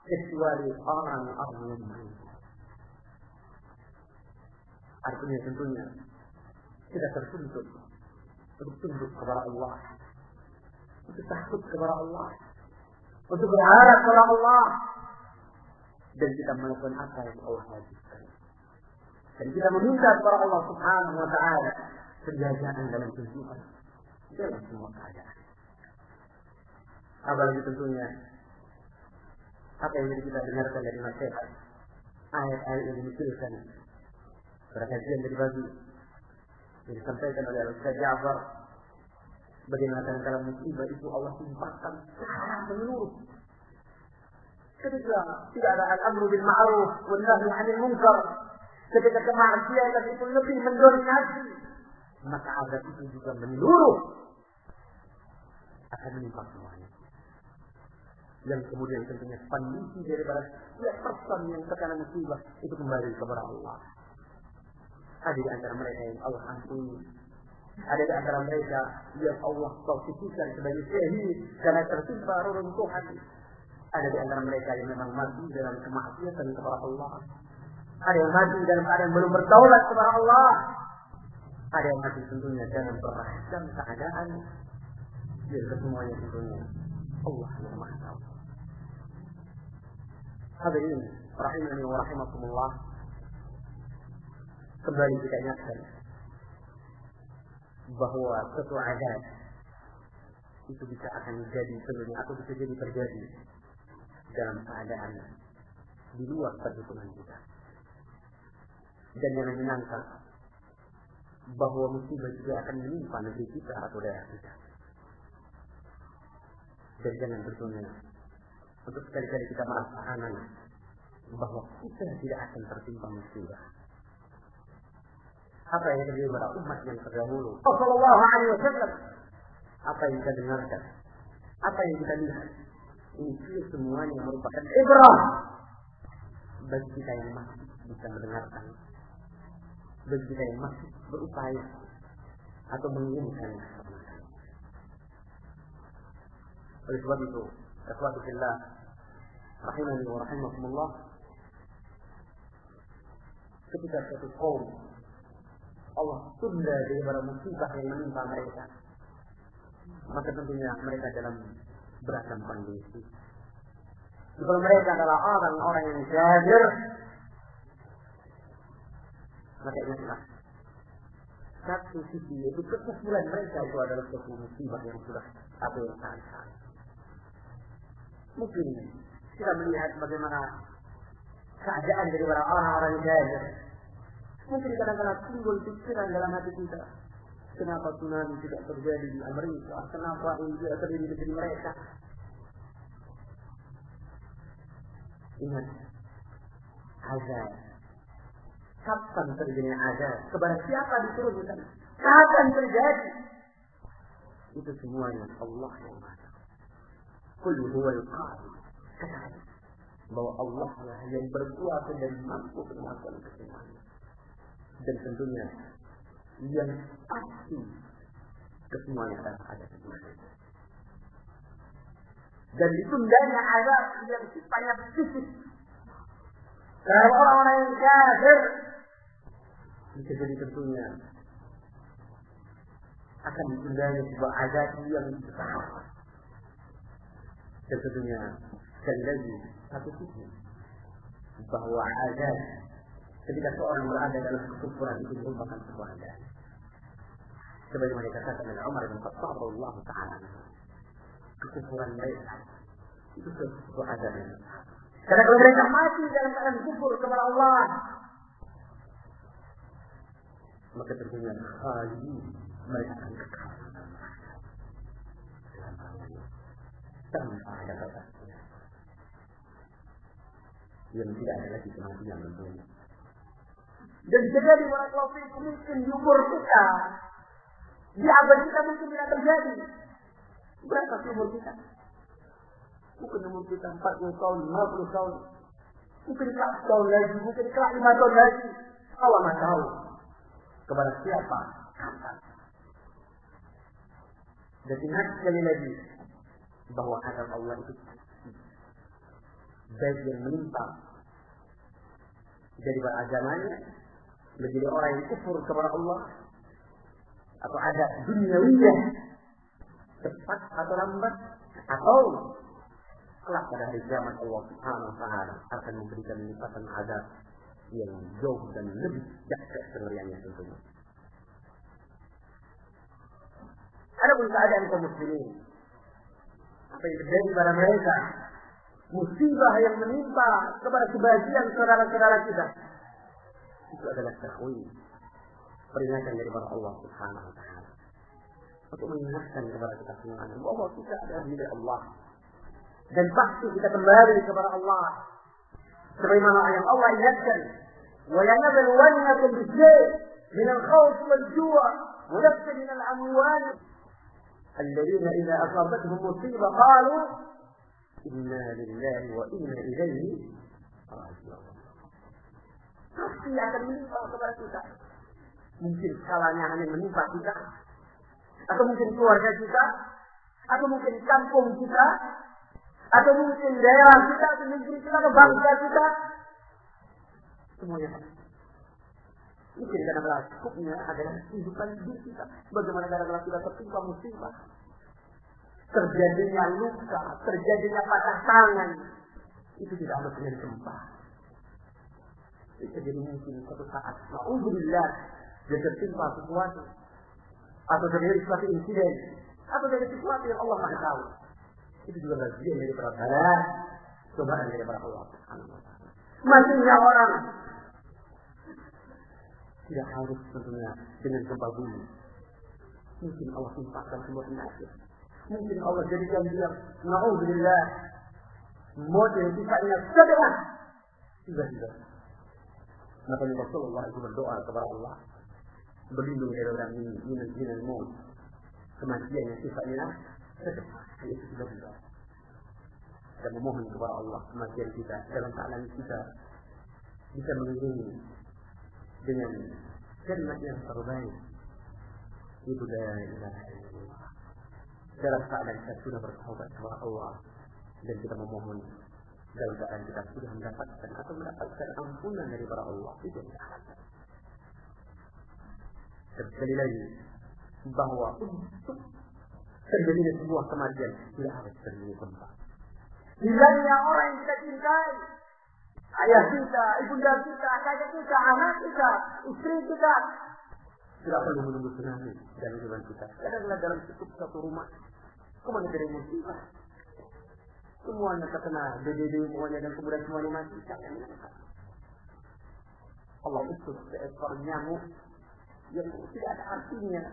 kecuali orang-orang yang beriman. Artinya tentunya kita tertuntut untuk tunduk kepada Allah, untuk takut kepada Allah, untuk berharap kepada Allah, dan kita melakukan apa yang Allah wajibkan. Dan kita meminta kepada Allah Subhanahu wa ta'ala penjagaan dalam kehidupan, dalam semua keadaan. Apalagi tentunya apa yang kita dengarkan dari nasihat, ayat-ayat yang dimutilkan, kajian dari bagi yang disampaikan oleh Ustaz Ja'far, bagaimana dalam musibah itu Allah timpakan secara menyeluruh. Ketika tidak ada al-amru bil ma'ruf wa nahyi 'anil munkar, ketika kemaksiatan itu lebih mendominasi, maka azab itu juga menyeluruh, akan menimpa semuanya. Dan kemudian tentunya kondisi daripada setiap person yang terkena musibah itu kembali kepada Allah. Ada di antara mereka yang Allah ampuni, ada di antara mereka yang Allah taufikkan sebagai syahid karena tertimpa reruntuhan. Ada di antara mereka yang memang mati dalam kemaksiatan kepada Allah. Ada yang mati dalam keadaan belum bertaubat kepada Allah. Ada yang mati tentunya dalam beragam keadaan. Dan kesemuanya tentunya Allah yang Maha Tahu. Hadirin rahimani wa rahimakumullah, kembali kita ingatkan bahwa suatu azab itu bisa akan jadi tentunya atau bisa jadi terjadi dalam keadaan di luar perhitungan kita. Dan yang menyenangkan bahwa musibah juga akan menimpa negeri kita atau daerah kita. Dan jangan tentunya untuk sekali-kali kita merasa aman bahwa kita tidak akan tertimpa musibah. Apa yang terjadi pada umat yang terdahulu, Sallallahu Alaihi Wasallam, apa yang kita dengarkan, apa yang kita lihat, ini semuanya merupakan ibrah bagi kita yang masih bisa mendengarkan, bagi kita yang masih berupaya atau menginginkan keselamatan. Oleh sebab itu, ikhwati fillah, rahimani wa rahimakumullah, ketika suatu kaum Allah tunda daripada musibah yang menimpa mereka, maka tentunya mereka dalam beragam kondisi. Jika mereka adalah orang-orang yang jahil, maka ingatlah, satu sisi yaitu kekufuran mereka itu adalah suatu musibah yang sudah atau yang sangat. Mungkin kita melihat bagaimana keadaan daripada orang-orang jahil. Mungkin kadang-kadang timbul pikiran dalam hati kita, kenapa tsunami tidak terjadi di Amerika? Kenapa ini tidak terjadi di negeri mereka? Ingat, azab. Kapan terjadi azab? Kepada siapa diturunkan? Kapan terjadi? Itu semuanya Allah yang Maha. Qul huwal qadir. Katakan bahwa Allah lah yang berkuasa dan mampu melakukan kesemuanya. Dan tentunya yang pasti kesemuanya ada di dunia. Dan ditundanya azab yang sifatnya fisik Terhadap orang-orang yang kafir, bisa jadi tentunya akan ditundanya sebuah azab yang besar. Dan tentunya sekali lagi satu sisi bahwa azab ketika seorang berada dalam kekufuran itu merupakan sebuah azab. Sebagaimana dikatakan oleh Umar bin Khattab radhiyallahu taala, kekufuran mereka itu sebuah azab. Karena kalau mereka mati dalam keadaan kufur kepada Allah, maka tentunya mereka akan kekal tanpa ada batas yang tidak ada lagi kematian tentunya. Dan jadi barakallahu fiikum mungkin di umur kita, di abad kita mungkin tidak terjadi. Berapa sih umur kita? Mungkin umur kita 40 tahun, 50 tahun, mungkin 100 tahun lagi, mungkin 5 tahun lagi. Allah Maha tahu kepada siapa, kapan. Dan ingat sekali lagi bahwa azab Allah itu baik yang menimpa jadi beragamanya, menjadi orang yang kufur kepada Allah, atau ada duniawiyah cepat atau lambat, atau kelak pada hari kiamat Allah Subhanahu wa taala akan memberikan lipatan azab yang jauh dan lebih dahsyat kengeriannya tentunya. Adapun keadaan kaum muslimin, apa yang terjadi pada mereka, musibah yang menimpa kepada sebagian saudara-saudara kita, itu adalah takhwif, peringatan daripada Allah Subhanahu wa taala untuk mengingatkan kepada kita semuanya bahwa kita adalah milik Allah dan pasti kita kembali kepada Allah. Sebagaimana yang Allah ingatkan, wa yanabluwannakum bisyai' min al-khawf wal-ju' wa naqsin min al-amwal alladhina idza asabatuhum musibah qalu inna lillahi wa inna ilaihi raji'un. Pasti akan menimpa kepada kita. Mungkin skalanya hanya menimpa kita, atau mungkin keluarga kita, atau mungkin kampung kita, atau mungkin daerah kita, atau negeri kita, atau bangsa kita. Semuanya mungkin kadang-kadang cukupnya adalah kehidupan hidup kita. Bagaimana kadang-kadang kita tertimpa musibah, terjadinya luka, terjadinya patah tangan, itu tidak harus terjadi gempa. Itu jadi mungkin suatu saat, na'udzubillah, dia tertimpa sesuatu, atau terjadi suatu insiden, atau terjadi sesuatu yang Allah Maha tahu. Itu juga bagian daripada bala, cobaan daripada Allah Subhanahu wa taala. Matinya orang tidak harus tentunya dengan gempa bumi. Mungkin Allah timpakan sebuah penyakit. Mungkin Allah jadikan dia, na'udzubillah, maut yang sifatnya segera. Tiba-tiba. Makanya Rasulullah itu berdoa kepada Allah, berlindung dari orang minal maut, kematian yang sifatnya segera. Itu tiba-tiba. Dan memohon kepada Allah kematian kita dalam keadaan kita bisa mengiringi dengan kalimat yang terbaik, itu la ilaha illallah. Dalam keadaan kita sudah bertaubat kepada Allah dan kita memohon dalam keadaan kita sudah mendapatkan atau mendapatkan ampunan daripada Allah, itu yang kita harapkan. Sekali lagi bahwa untuk terjadinya sebuah kematian tidak harus terjadi gempa. Hilangnya orang yang kita cintai, ayah kita, ibunda kita, kakak kita, anak kita, istri kita, tidak perlu menunggu tsunami dalam kehidupan kita. Kadang-kadang dalam cukup satu rumah, kemana dari musibah, semuanya terkena DDD semuanya dan kemudian semuanya mati. Allah utus seekor nyamuk yang tidak ada artinya,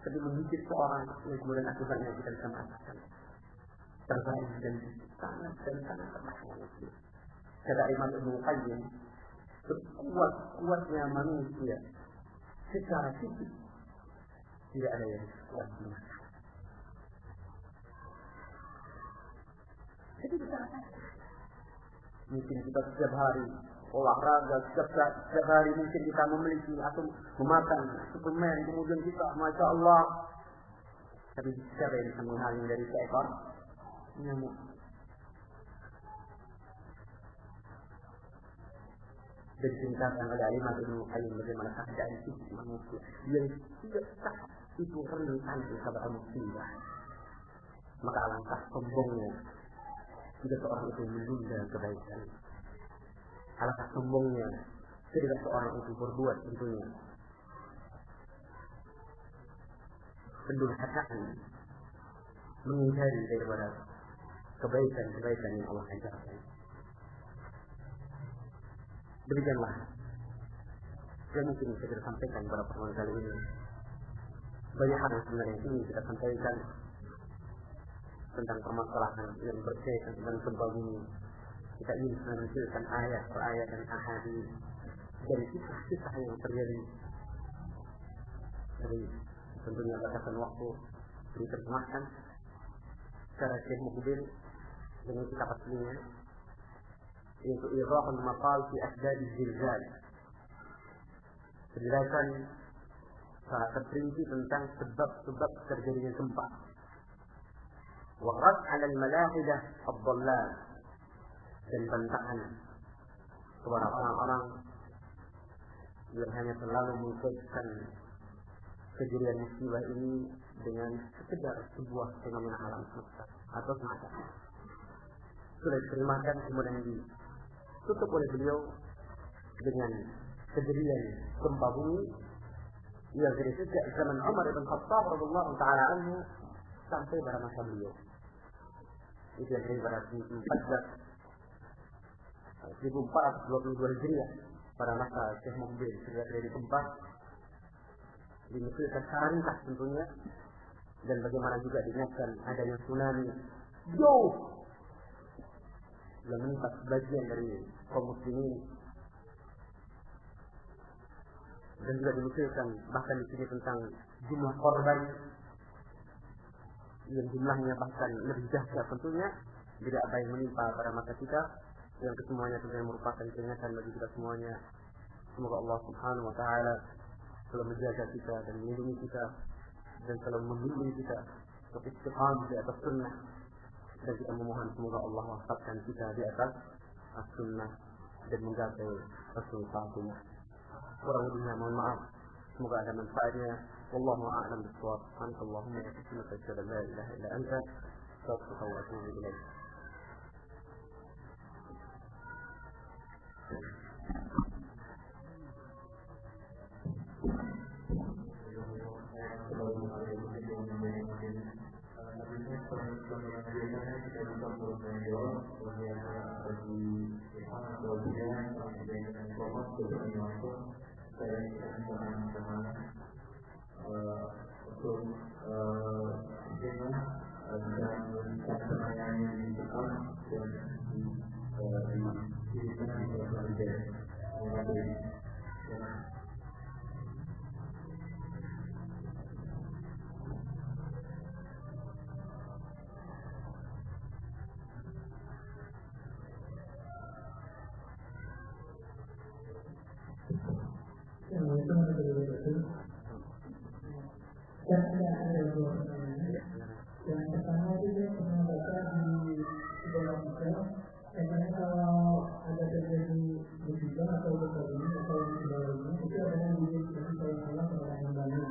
tapi menggigit seorang yang kemudian akibatnya kita bisa merasakan terbaik dan sangat terbaik. Kata Imam Ibnu Qayyim, sekuat-kuatnya manusia secara fisik tidak ada yang kuat di mata. Jadi kita mungkin kita setiap hari olahraga, setiap hari mungkin kita memiliki atau memakan suplemen, kemudian kita, masya Allah, tapi siapa yang bisa menghalang dari seekor nyamuk? dan diceritakan oleh Al-Imam Ibnu Qayyim bagaimana keadaan fisik manusia yang tidak sah itu rentan kepada musibah. Maka alangkah sombongnya jika seorang itu menunda kebaikan. Alangkah sombongnya jika seorang itu berbuat tentunya pendurhakaan, menghindari daripada kebaikan-kebaikan yang Allah ajarkan. Demikianlah yang mungkin bisa kita sampaikan pada pertemuan kali ini. Banyak hal yang sebenarnya ingin kita sampaikan tentang permasalahan yang berkaitan dengan gempa bumi. Kita ingin menampilkan ayat per ayat dan ahadits dan kisah-kisah yang terjadi. Jadi tentunya batasan waktu diterjemahkan secara Syekh Mukbil dengan kitab aslinya, yaitu Idhahul Maqal fi Asbab Zilzal, penjelasan secara terperinci tentang sebab-sebab terjadinya gempa. Wa rad 'ala al-malahidah ad-dhallal, dan bantahan kepada orang-orang yang hanya selalu mengkaitkan kejadian musibah ini dengan sekedar sebuah fenomena alam semesta atau semacam. Sudah diterimakan kemudian ditutup oleh beliau dengan kejadian gempa bumi yang dari sejak zaman Umar bin Khattab radhiyallahu taala anhu sampai pada masa beliau. Itu yang terjadi pada 1422 Hijriah pada masa Syekh Mukbil terjadi gempa. Dinukulkan secara ringkas tentunya, dan bagaimana juga diingatkan adanya tsunami jauh yang menimpa sebagian dari kaum muslimin, dan juga dinukulkan bahkan di sini tentang jumlah korban yang jumlahnya bahkan lebih dahsyat tentunya tidak apa yang menimpa pada masa kita, yang kesemuanya tentunya merupakan peringatan bagi kita semuanya. Semoga Allah Subhanahu wa taala selalu menjaga kita dan melindungi kita dan selalu membimbing kita untuk istiqamah di atas sunnah, dan kita memohon semoga Allah wafatkan kita di atas as-sunnah dan menggapai husnul khatimah. Kurang lebihnya mohon maaf, semoga ada manfaatnya. Wallahu a'lam bishawab. Subhanallahumma wa bihamdika asyhadu an la ilaha illa anta astaghfiruka wa atubu ilaik. Yang pertama itu saya pernah baca di sebuah buku, karena kalau ada terjadi musibah atau kejadian atau yang sebagainya, itu adalah wujud kasih sayang Allah kepada hambanya.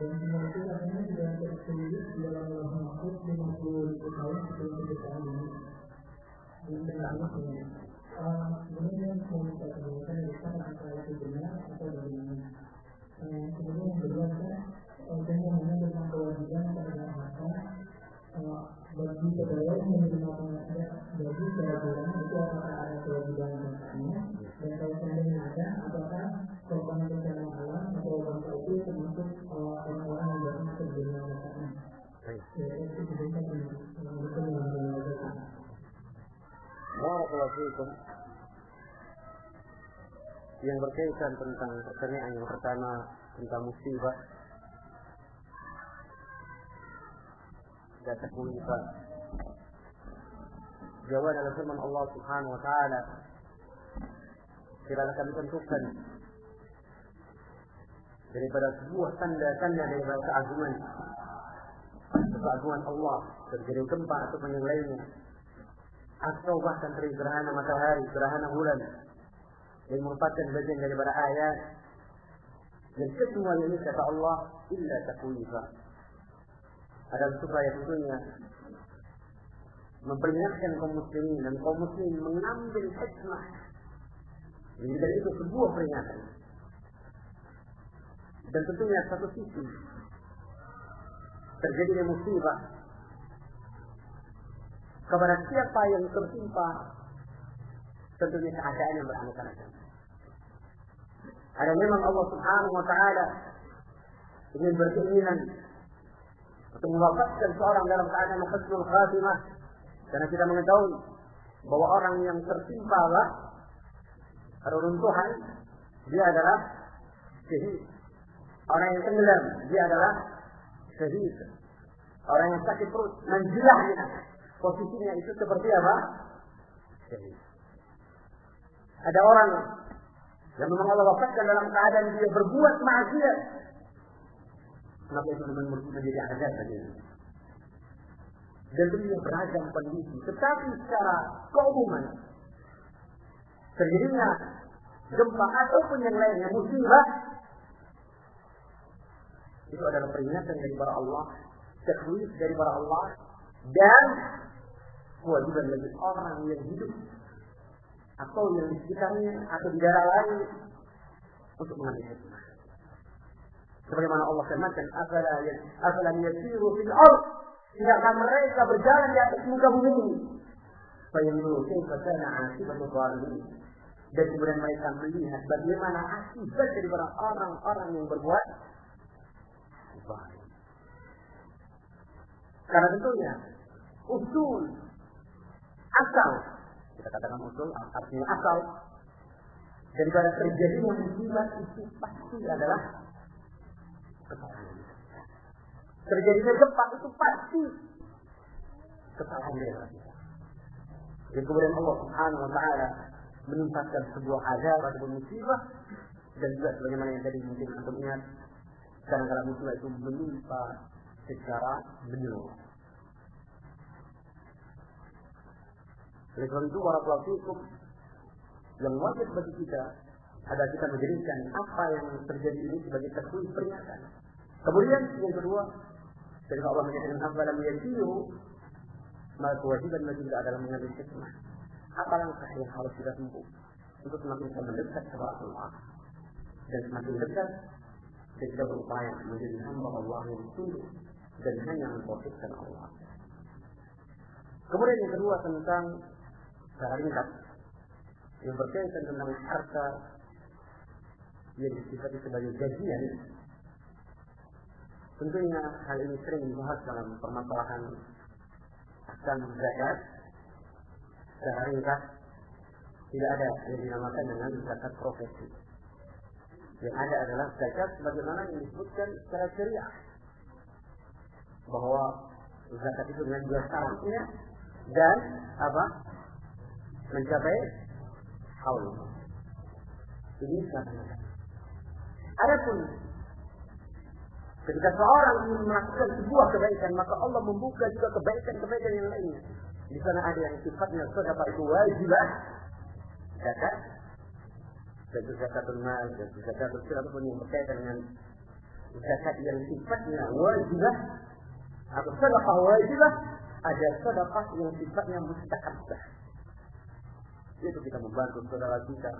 Dan semua itu katanya sudah tertulis di dalam Lauh Mahfuz 50.000 tahun sebelum penciptaan ini. Dan selanjutnya, kemudian saya minta penjelasan dari apakah itu benar atau bagaimana. Kemudian yang kedua bagaimana tentang kewajiban terhadap harta bagi pegawai yang menerima penghasilan gaji secara bulanan, itu apakah ada kewajiban zakatnya, dan kalau seandainya ada, apakah korban bencana alam atau bangsa itu termasuk orang-orang yang berhak terjadi zakatnya? Itu bisa menentukan dengan zakat. Barakallahu fiikum. Yang berkaitan tentang pertanyaan yang pertama tentang musibah, data musibah, jawaban adalah firman Allah Subhanahu wa taala, tidaklah kami tentukan daripada sebuah tanda-tanda daripada keagungan Allah terjadi gempa atau yang lainnya, atau bahkan dari gerhana matahari, gerhana bulan, yang merupakan bagian daripada ayat yang kesemuanya ini kata Allah illa taqwifa adalah supaya tentunya memperingatkan kaum muslimin dan kaum muslimin mengambil hikmah dari itu sebuah peringatan. Dan tentunya satu sisi terjadinya musibah kepada siapa yang tertimpa tentunya keadaan yang beraneka ragam. Ada memang Allah Subhanahu wa taala ingin berkeinginan untuk mewafatkan seorang dalam keadaan husnul khatimah, karena kita mengetahui bahwa orang yang tertimpa reruntuhan dia adalah syahid. Orang yang tenggelam dia adalah syahid. Orang yang sakit perut menjilahnya posisinya itu seperti apa? Syahid. Ada orang yang memang Allah wafatkan dalam keadaan dia berbuat maksiat, maka itu menjadi azab baginya. Dan tentunya beragam kondisi, tetapi secara keumuman terjadinya gempa ataupun yang lainnya musibah itu adalah peringatan dari para Allah, takwif dari para Allah, dan kewajiban bagi orang yang hidup atau yang di sekitarnya atau di daerah lain untuk mengambil hikmah. Sebagaimana Allah firmankan, afalam yasiru fil ardh, tidakkah mereka berjalan di atas muka bumi ini, fayanzuru kaifa kana 'aqibatu dhalimin, dan kemudian mereka melihat bagaimana akibat dari orang-orang yang berbuat zalim. Karena tentunya usul asal, kita katakan usul artinya asal daripada terjadinya musibah itu pasti adalah kesalahan. Terjadinya gempa itu pasti kesalahan dari kita. Dan kemudian Allah Subhanahu wa taala menimpakan sebuah azab atau musibah, dan juga sebagaimana yang tadi mungkin antum ingat, kadang-kadang musibah itu menimpa secara menyeluruh. Oleh karena itu barakallahu fikum, yang wajib bagi kita adalah kita menjadikan apa yang terjadi ini sebagai takwif peringatan. Kemudian yang kedua, ketika Allah menyatakan afalam yasiru, maka kewajiban bagi kita adalah mengambil hikmah. Apa langkah yang harus kita tempuh untuk semakin kita mendekat kepada Allah, dan semakin dekat dan kita berupaya menjadi hamba Allah yang tunduk dan hanya mentauhidkan Allah. Kemudian yang kedua tentang secara ringkas yang berkaitan tentang harta yang disifati sebagai gajian. Tentunya hal ini sering dibahas dalam permasalahan ahkam zakat. Secara ringkas, tidak ada yang dinamakan dengan zakat profesi. Yang ada adalah zakat sebagaimana yang disebutkan secara syariah, bahwa zakat itu dengan dua syaratnya dan mencapai haul. Ini syaratnya. Adapun ketika seorang ingin melakukan sebuah kebaikan, maka Allah membuka juga kebaikan-kebaikan yang lainnya. Di sana ada yang sifatnya sedekah itu wajibah, zakat, dan zakatul mal, dan zakatul sir, ataupun yang berkaitan dengan zakat yang sifatnya wajibah atau sedekah wajibah. Ada sedekah yang sifatnya mustahabbah. Itu kita membantu saudara kita,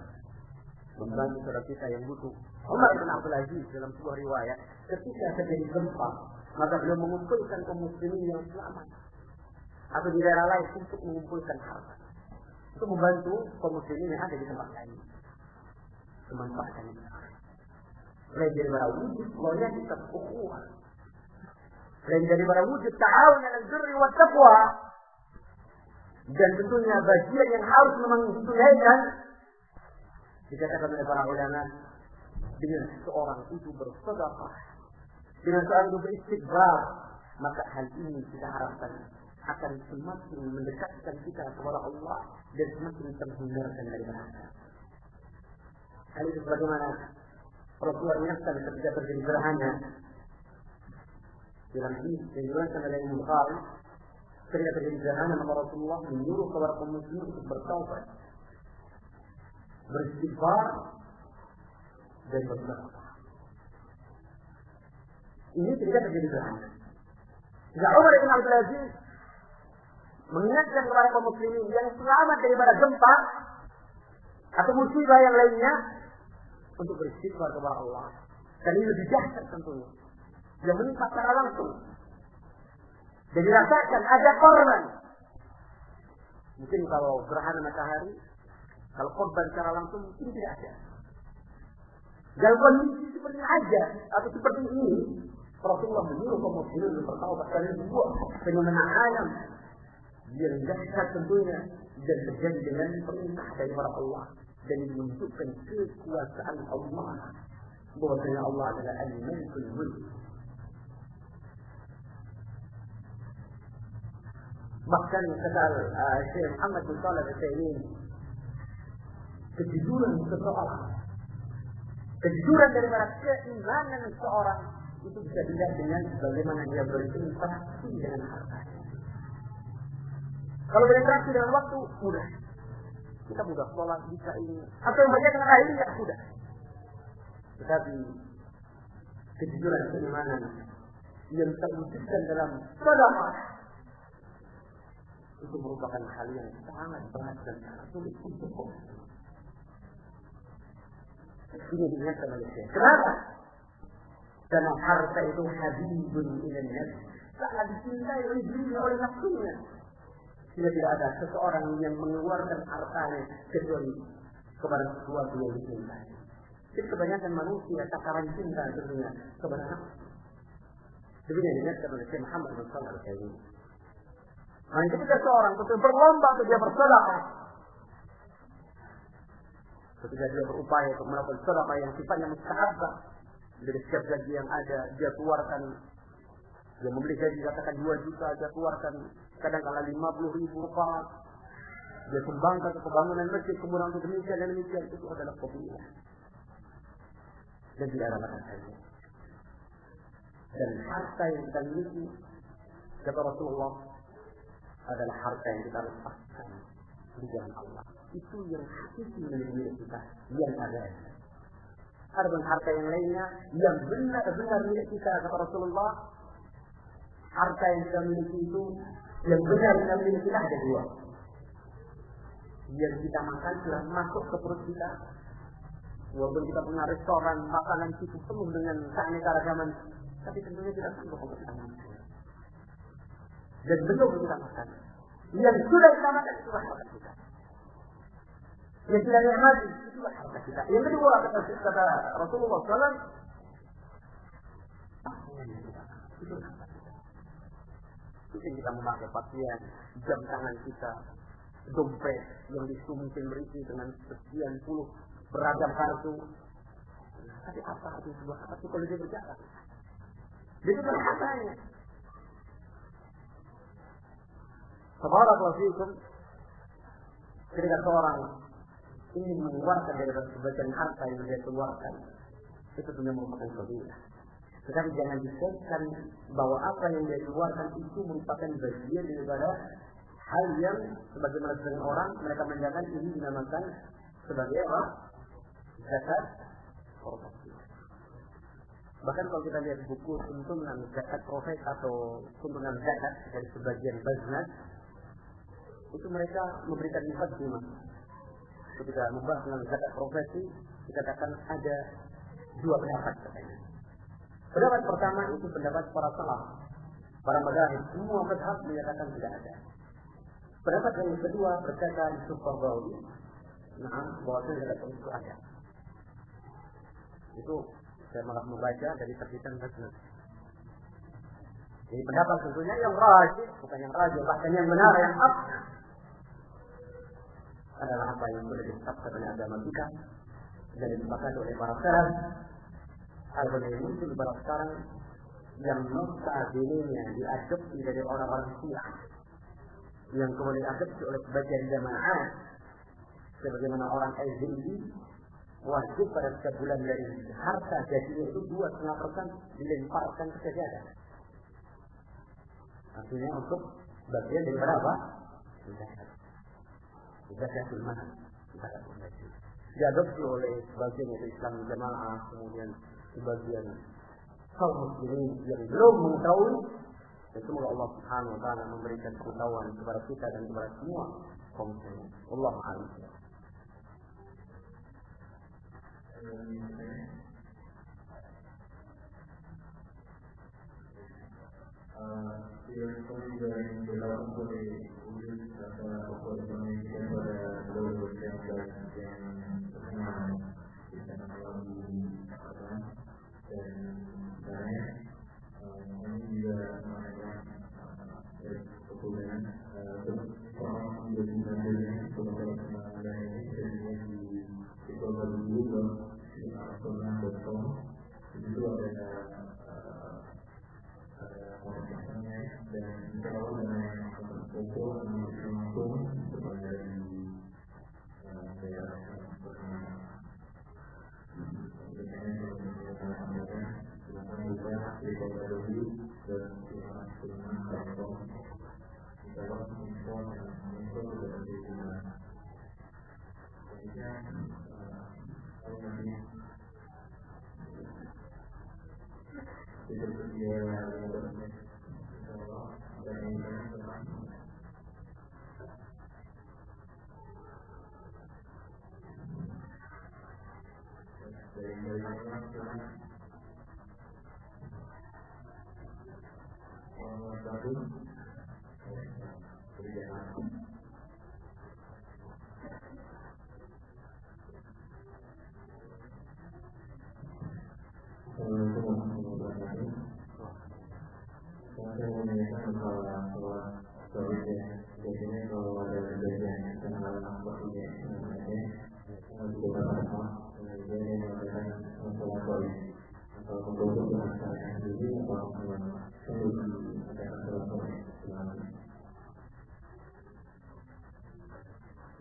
membantu saudara kita yang butuh. Umar bin Abdul Aziz dalam sebuah riwayat, ketika terjadi gempa, maka beliau mengumpulkan kaum muslimin yang selamat atau di daerah lain untuk mengumpulkan harta, untuk membantu kaum muslimin yang ada di tempat lain. Kemanfaatan itu lain daripada wujud loyalitas ukhuwah, lain daripada wujud ta'awun 'alal birri wat taqwa, dan tentunya bagian yang harus memang ditunaikan dikatakan oleh para ulama, dengan seorang itu bersedekah, dengan seorang itu beristighfar, maka hal ini kita harapkan akan semakin mendekatkan kita kepada Allah dan semakin terhindarkan dari neraka. Hal itu bagaimana Rasulullah mengingatkan ketika terjadi gerhana dalam hadis yang diriwayatkan oleh Imam Bukhari, ketika terjadi gerhana maka Rasulullah menyuruh kepada kaum muslimin untuk bertaubat. beristighfar, dan bersedekah. Ini tidak terjadi belakangan. Jika Umar bin Abdul Aziz mengingatkan kepada kaum muslimin yang selamat daripada gempa atau musibah yang lainnya untuk beristighfar kepada Allah. Dan ini lebih dahsyat tentunya. Yang menimpa secara langsung. Dan dirasakan ada korban. Mungkin kalau gerhana matahari, kalau korban secara langsung mungkin tidak ada. Dalam kondisi seperti aja atau seperti ini, Rasulullah menyuruh kaum muslimin bertaubat dari sebuah fenomena alam yang dahsyat tentunya dan terjadi dengan perintah daripada Allah dan menunjukkan kekuasaan Allah bahwasanya Allah adalah al-Malikul Mulk. Bahkan kata Syekh Muhammad bin Shalih Al-Utsaimin, kejujuran seseorang, kejujuran daripada keimanan seseorang itu bisa dilihat dengan bagaimana dia berinteraksi dengan hartanya. Kalau berinteraksi dengan waktu, mudah. Kita mudah sholat, bisa ini. Atau membaca dengan ahli, ya mudah. Tetapi kejujuran keimanan yang terwujudkan dalam sedekah itu merupakan hal yang sangat berat dan sangat sulit untuk kita. Ini diingatkan oleh Syekh. Kenapa? Karena harta itu habibun ilan nafs, sangat dicintai oleh dirinya, oleh nafsunya. Tidak ada seseorang yang mengeluarkan hartanya kecuali kepada sesuatu yang dicintai. Jadi kebanyakan manusia takaran cinta tentunya kepada nafsu. Demikian diingatkan oleh Syekh Muhammad bin Shalih Al-Utsaimin. Nah, ketika seorang itu berlomba untuk dia bersedekah, ketika dia berupaya untuk melakukan sedekah yang sifatnya mustahabah, dari setiap gaji yang ada dia keluarkan, dia membeli gaji katakan 2 juta, dia keluarkan kadang-kala 50.000 rupiah, dia sumbangkan ke pembangunan masjid, kemudian untuk demikian dan demikian, itu adalah fadilah dan tidak ada maknanya. Dan harta yang kita miliki, kata Rasulullah, adalah harta yang kita lepaskan di jalan Allah. Itu yang hakiki milik kita, yang ada. Adapun harta yang lainnya yang benar-benar milik kita, kata Rasulullah, harta yang kita miliki itu yang benar-benar milik kita ada 2. Yang kita makan sudah masuk ke perut kita. Walaupun kita punya restoran, makanan itu penuh dengan keanekaragaman, tapi tentunya tidak sanggup untuk kita makan. Dan belum kita makan. Yang sudah kita makan itu harta kita. Yang sudah nikmati itu harta kita. Yang kedua kata Rasulullah SAW, itu harta kita. Mungkin kita memakai pakaian, jam tangan kita, dompet yang mungkin berisi dengan sekian puluh beragam kartu. Tapi apa itu sebuah kartu kalau dia berjalan? Jadi hartanya. Subhanallah fiikum, ketika seorang ingin mengeluarkan dari sebagian harta yang dia keluarkan, itu benar merupakan fadilah. Tetapi jangan dikaitkan bahwa apa yang dia keluarkan itu merupakan bagian daripada hal yang sebagaimana sebagian orang mereka menjadikan ini dinamakan sebagai apa? Zakat profesi. Bahkan kalau kita lihat buku tuntunan zakat profesi atau tuntunan zakat dari sebagian baznas, itu mereka memberikan mukaddimah ketika membahas tentang zakat profesi, dikatakan ada 2 pendapat katanya. Pendapat pertama itu pendapat para salaf, para madzhab, semua mazhab menyatakan tidak ada. Pendapat yang kedua berkata Yusuf Qaradawi, bahwa zakat itu ada. Itu saya malah membaca dari terbitan baznas. Jadi pendapat tentunya yang rajih, bukan yang rajih, bahkan yang benar, yang absah adalah apa yang sudah disebutkan oleh agama kita dan disepakati oleh para salaf. Hal yang muncul pada sekarang yang notabene diadopsi dari orang-orang Syiah, yang kemudian diadopsi oleh sebagian jamaah, sebagaimana orang SDI wajib pada setiap bulan dari harta gajinya itu 2,5% dilemparkan ke sajadah. Artinya untuk bagian daripada apa? Zakatul mal, zakatul gaji. diadopsi oleh sebagian Islam jamaah, kemudian sebagian kaum muslimin yang belum mengetahui. Dan semoga Allah Subhanahu wa taala memberikan pengetahuan kepada kita dan kepada semua kaum muslimin. Wallahu a'lam.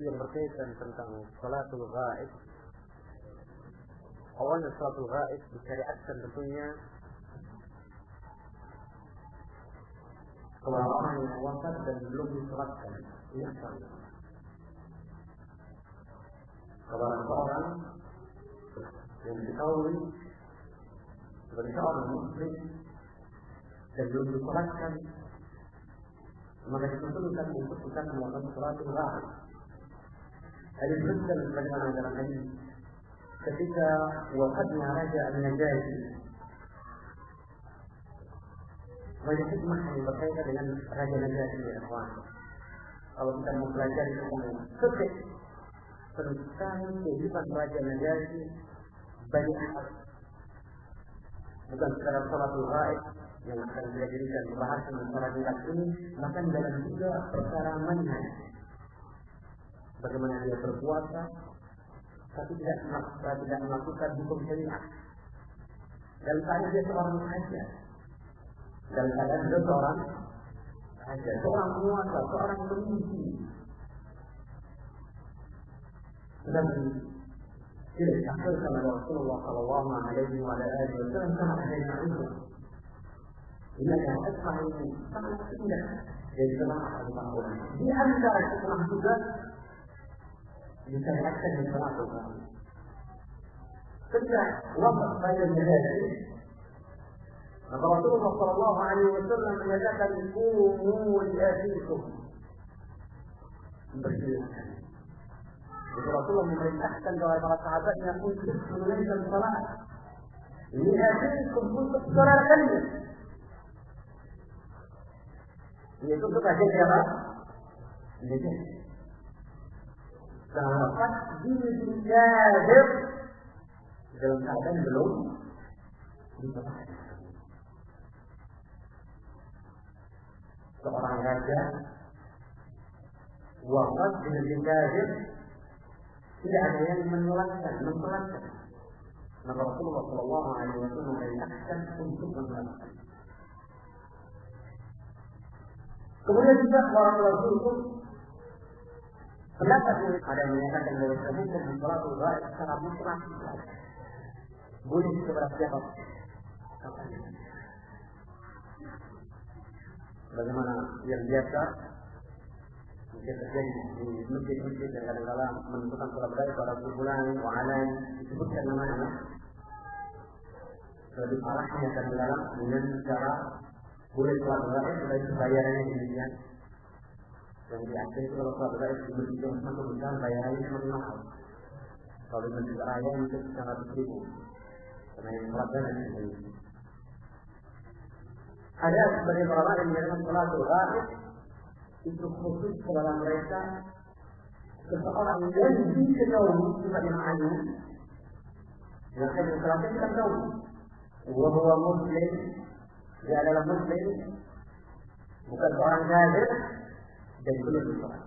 Yang berkaitan tentang salatul ghaib. Awalnya salatul ghaib disyariatkan tentunya kalau orang yang wafat dan belum disolatkan. Ini sama. Kalau seorang yang diketahui sebagai seorang muslim dan belum disolatkan, maka diperlukan untuk kita melakukan salatul ghaib. Hadis disebutkan sebagaimana dalam hadis ketika wafatnya Raja An-Najashi. Banyak hikmah yang berkaitan dengan Raja Najashi ya kawan. Kalau kita mempelajari tentang fikih tentang kehidupan Raja Najashi, banyak hal. Bukan sekedar salatul ghaib yang akan kita jadikan pembahasan masalah ini, bahkan dalam juga perkara manhaj. Bagaimana dia berpuasa tapi tidak melakukan hukum syariat. Dalam keadaan dia seorang saja. Dalam keadaan dia seorang saja, seorang penguasa, seorang pemimpin. Dan tidak disampaikan oleh Rasulullah Sallallahu Alaihi Wasallam sama adanya itu. Ini adalah hikmah ini sangat indah dari jemaah al-Qur'an. Di antara hikmah juga disyariatkan di salatul ghaib. Ketika wafat Raja Najashi, maka Rasulullah Sallallahu Alaihi Wasallam menyatakan qumu li akhikum, berdirikan. Jadi Rasulullah memerintahkan kepada para sahabatnya untuk menunaikan salat li akhikum, untuk saudara kalian. Yaitu untuk Raja siapa? Najashi. Wafat di kafir dalam keadaan belum disolatkan. Seorang raja wafat di kafir, tidak ada yang menyolatkan. Maka Rasulullah Sallallahu Alaihi Wasallam memerintahkan untuk menyolatkan. Kemudian juga orang Rasul pendapat ini ada yang menyatakan bahwa hukum salatul ghaib secara mutlak boleh kepada siapa? Bagaimana yang biasa terjadi di masjid-masjid yang kadang-kadang menentukan sholat gaib pada bulan wahalan disebutkan nama-nama lebih parahnya kadang-kadang dengan cara boleh sholat gaib tetapi bayarannya demikian. Yang di akhir itu kalau sholat gaib di masjid yang semakin besar bayarannya semakin mahal. Kalau di masjid raya itu 100.000 karena yang sholat gaib ini. Ada sebagian ulama yang menyatakan sholat gaib itu khusus kepada mereka seseorang yang diketahui sebagai ma'lum yang akan diserahkan kita tahu bahwa muslim dia adalah muslim bukan orang kafir dan belum disolat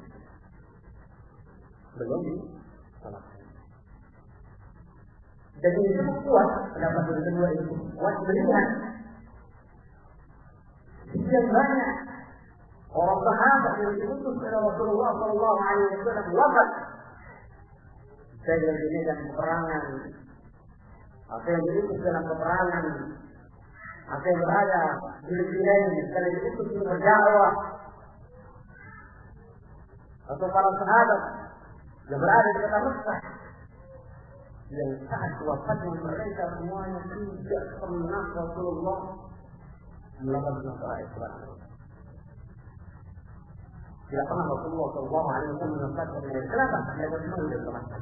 dan ini cukup kuat pendapat yang kedua itu kuat melihat sekian banyak orang sahabat yang diutus oleh Rasulullah Sallallahu Alaihi Wasallam wafat dalam ini dan peperangan, atau yang diutus dalam peperangan, atau yang berada di negeri sekali diutus untuk berdakwah, atau para sahabat yang berada di kota Mekah yang saat wafatnya mereka semuanya tidak pernah Rasulullah melakukan sholat Islam. Tidak pernah Rasulullah Sallallahu Alaihi Wasallam menempatkan mereka. Kenapa? Mereka semua sudah sholatkan.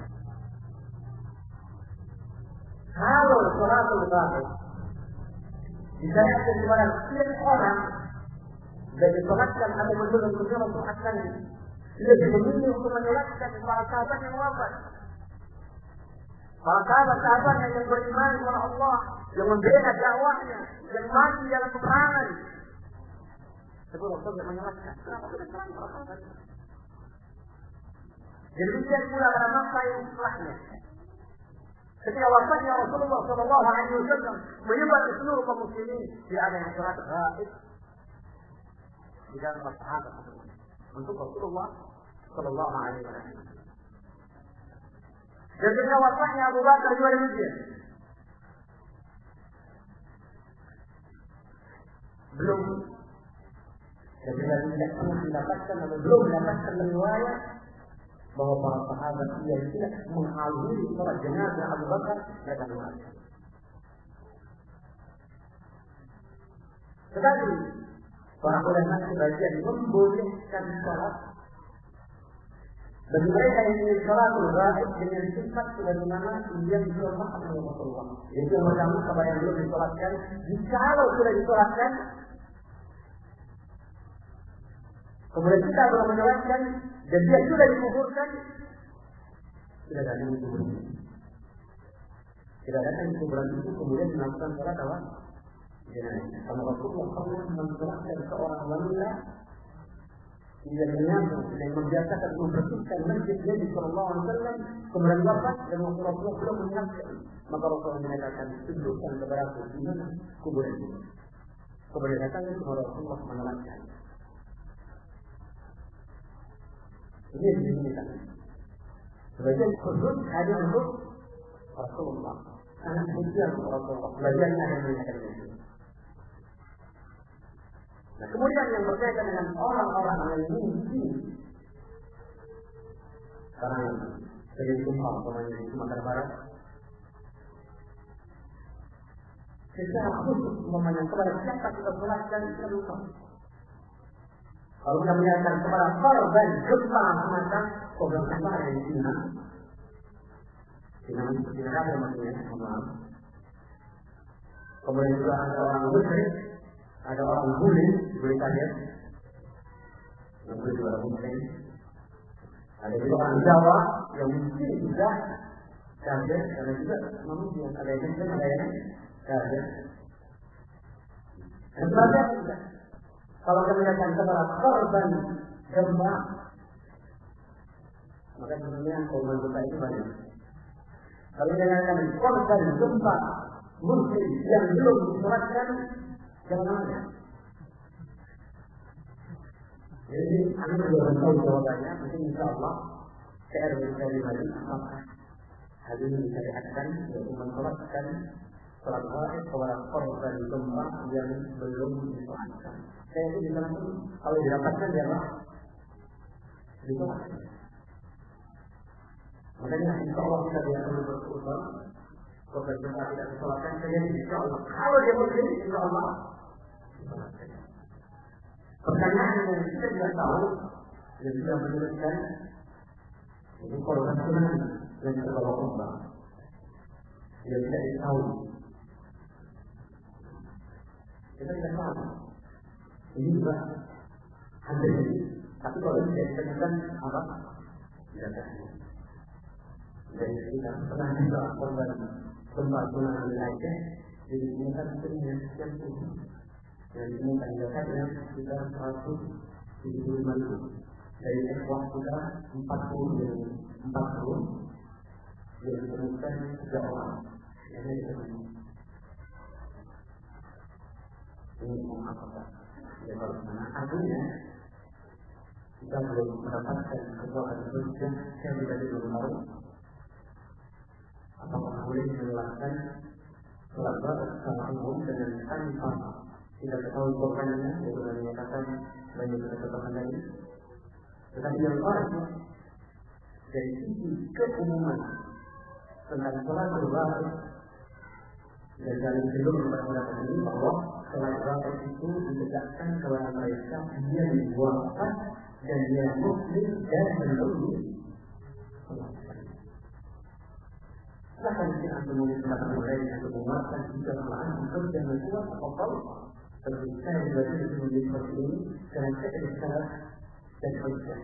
Kalau sholatul gaib disyariatkan kepada setiap orang dan disolatkan atau belum untuk akan lebih memilih untuk menyolatkan para sahabat yang wafat. Para sahabat yang beriman kepada Allah, yang membela dakwahnya, yang mati dalam peperangan. Sebelum Rasul yang menyolatkan. Jadi demikian pula pada masa yang setelahnya. Ketika wafatnya Rasulullah Sallallahu Alaihi Wasallam menyebar ke seluruh kaum muslimin, tidak ada yang sholat gaib di dalam sahabat untuk Rasulullah Sallallahu Alaihi Wasallam. Dan ketika wafatnya Abu Bakar juga demikian. Belum dan kita tidak pernah mendapatkan atau belum mendapatkan riwayat bahwa para sahabat yang tidak menghadiri sholat jenazah Abu Bakar mereka mati. Tetapi para ulama sebagian membolehkan sholat bagi mereka yang ingin sholatul gaib dengan sifat sebagaimana yang disolatkan oleh Rasulullah. Yaitu yang pertama kepada yang belum disolatkan, jikalau sudah disolatkan, kemudian kita belum menyolatkan dan dia sudah dikuburkan, tidak ada yang dikuburkan. Tidak ada yang dikuburkan itu kemudian melakukan sholat apa? Jenazah. Karena Rasulullah pernah mensolatkan seorang wanita yang menyambung dan membiasakan membersihkan masjid Nabi Sallallahu Alaihi Wasallam kemudian wafat dan Rasulullah belum menyiapkan, maka Rasulullah menyatakan tunjukkan kepada aku di mana kuburan itu. Kemudian datang kepada Rasulullah menyolatkan. Ini yang diminta. Sebagian khusus hadir untuk Rasulullah. Anak khusus Rasulullah. Sebagian ada yang menyatakan itu. Nah, kemudian yang berkaitan dengan orang-orang yang mungkin karena sering jumpa pemain di Sumatera Barat, secara khusus memandang kepada siapa kita sholatkan kita lupa. Kalau kita menyatakan kepada korban gempa semacam program gempa dari China seperti negara maksudnya, kemudian juga ada orang musyrik, ada orang bule kaget, yang bule juga orang muslim, ada juga orang Jawa yang mungkin juga kaget, karena juga manusia ada yang muslim, ada yang kaget. Dan sebagainya. Kalau kita menyatakan kepada korban gempa, maka sebenarnya korban gempa itu banyak. Kalau kita menyatakan korban gempa muslim yang belum disolatkan, jangan ada. Jadi, kami belum tahu jawabannya. Mungkin insya Allah PR dari hari apakah hal ini bisa diadakan yaitu mensolatkan sholat gaib kepada korban gempa yang belum disolatkan. Saya itu bilang kalau didapatkan ya Pak. ditolak. Makanya insya Allah kita dia akan berusaha kalau kita tidak disolatkan saja insya Allah. Kalau dia muslim insya Allah. Pertanyaan yang kita tidak tahu yang sudah menyebutkan itu korban tsunami yang terbawa ombak yang tidak tahu. Kita tidak tahu. Ini juga ada ini. Tapi kalau tidak ditemukan apa? Tidak tahu. Jadi kita pernah juga korban gempa tsunami di Aceh, jadi ditemukan sekian sekian puluh. Yang ditemukan jasadnya sekitar 175.000. Dari ekor kita 40 yang ditemukan 3 orang. Yang ditemukan. Ini apa? Ya kalau mana artinya kita belum mendapatkan kekuatan surga yang kita belum tahu. Apakah boleh melakukan sholat secara umum dengan tanpa tidak ketahui korbannya, yang sudah dinyatakan dan yang sudah katakan tadi. Tetapi yang lain dari sisi keumuman tentang sholat berbaris dan jalan sebelum berpendapat ini bahwa sholat berbaris itu ditegakkan kepada mereka dia dibuatkan dan dia muslim dan melindungi. Silahkan kita menulis kata mereka yang menguatkan jika kesalahan bekerja dan kuat atau kalau seperti saya berarti disebut seperti ini dengan saya dan kerja.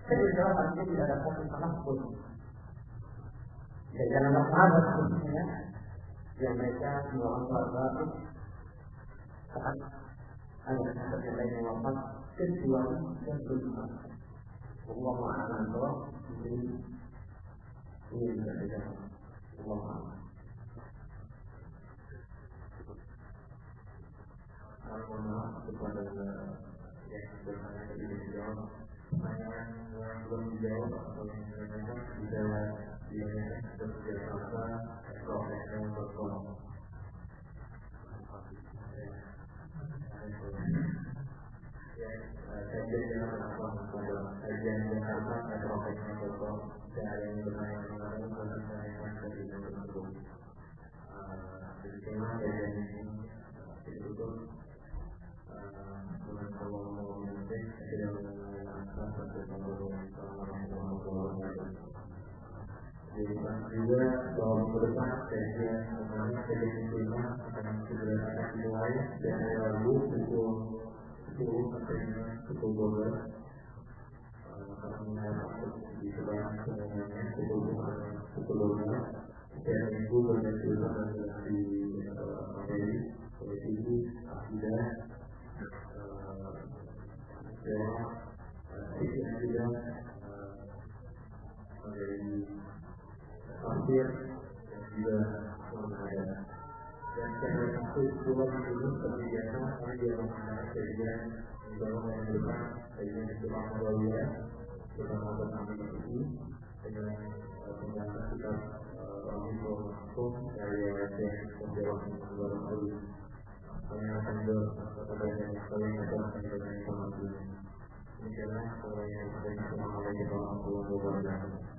Saya bersalah artinya tidak ada satu salah pun. Dan janganlah sahabat khususnya yang mereka melakukan sholat berbaris saat ada sahabat yang lain yang wafat kecuali dan berdoa. Allah Maha ini tidak ada. Allah Maha. Alhamdulillah kepada yang bertanya tadi dijawab. Pertanyaan yang belum dijawab atau yang ditanyakan bisa ditanyakan ke Jakarta @professional.com. Kajian Jakarta @professional.com. Dan yang bertanya kemarin bertanyakan ke email tersebut. Demikianlah kajian ini ditutup. Juga bahwa berdepan saya mengenai kebijakan akan segera dimulai dari Rabu pukul 10 sampai pukul 12. Karena mengenai di sebelah semuanya pukul 12. Setiap minggu berjadwal di materi politik, akidah, yang juga menjadi hampir dan juga mengenai dan cara satu pulang dulu seperti biasa kami dia mengenai kajian dalam yang depan kajian Islam Nawawiya bersama kami ini dengan pembahasan kita Rahimul Mahfum dari Aceh Menjelang Menjelang Hari kami akan kepada yang sekalian adalah dengan informasi. Demikianlah semuanya. Assalamualaikum warahmatullahi wabarakatuh.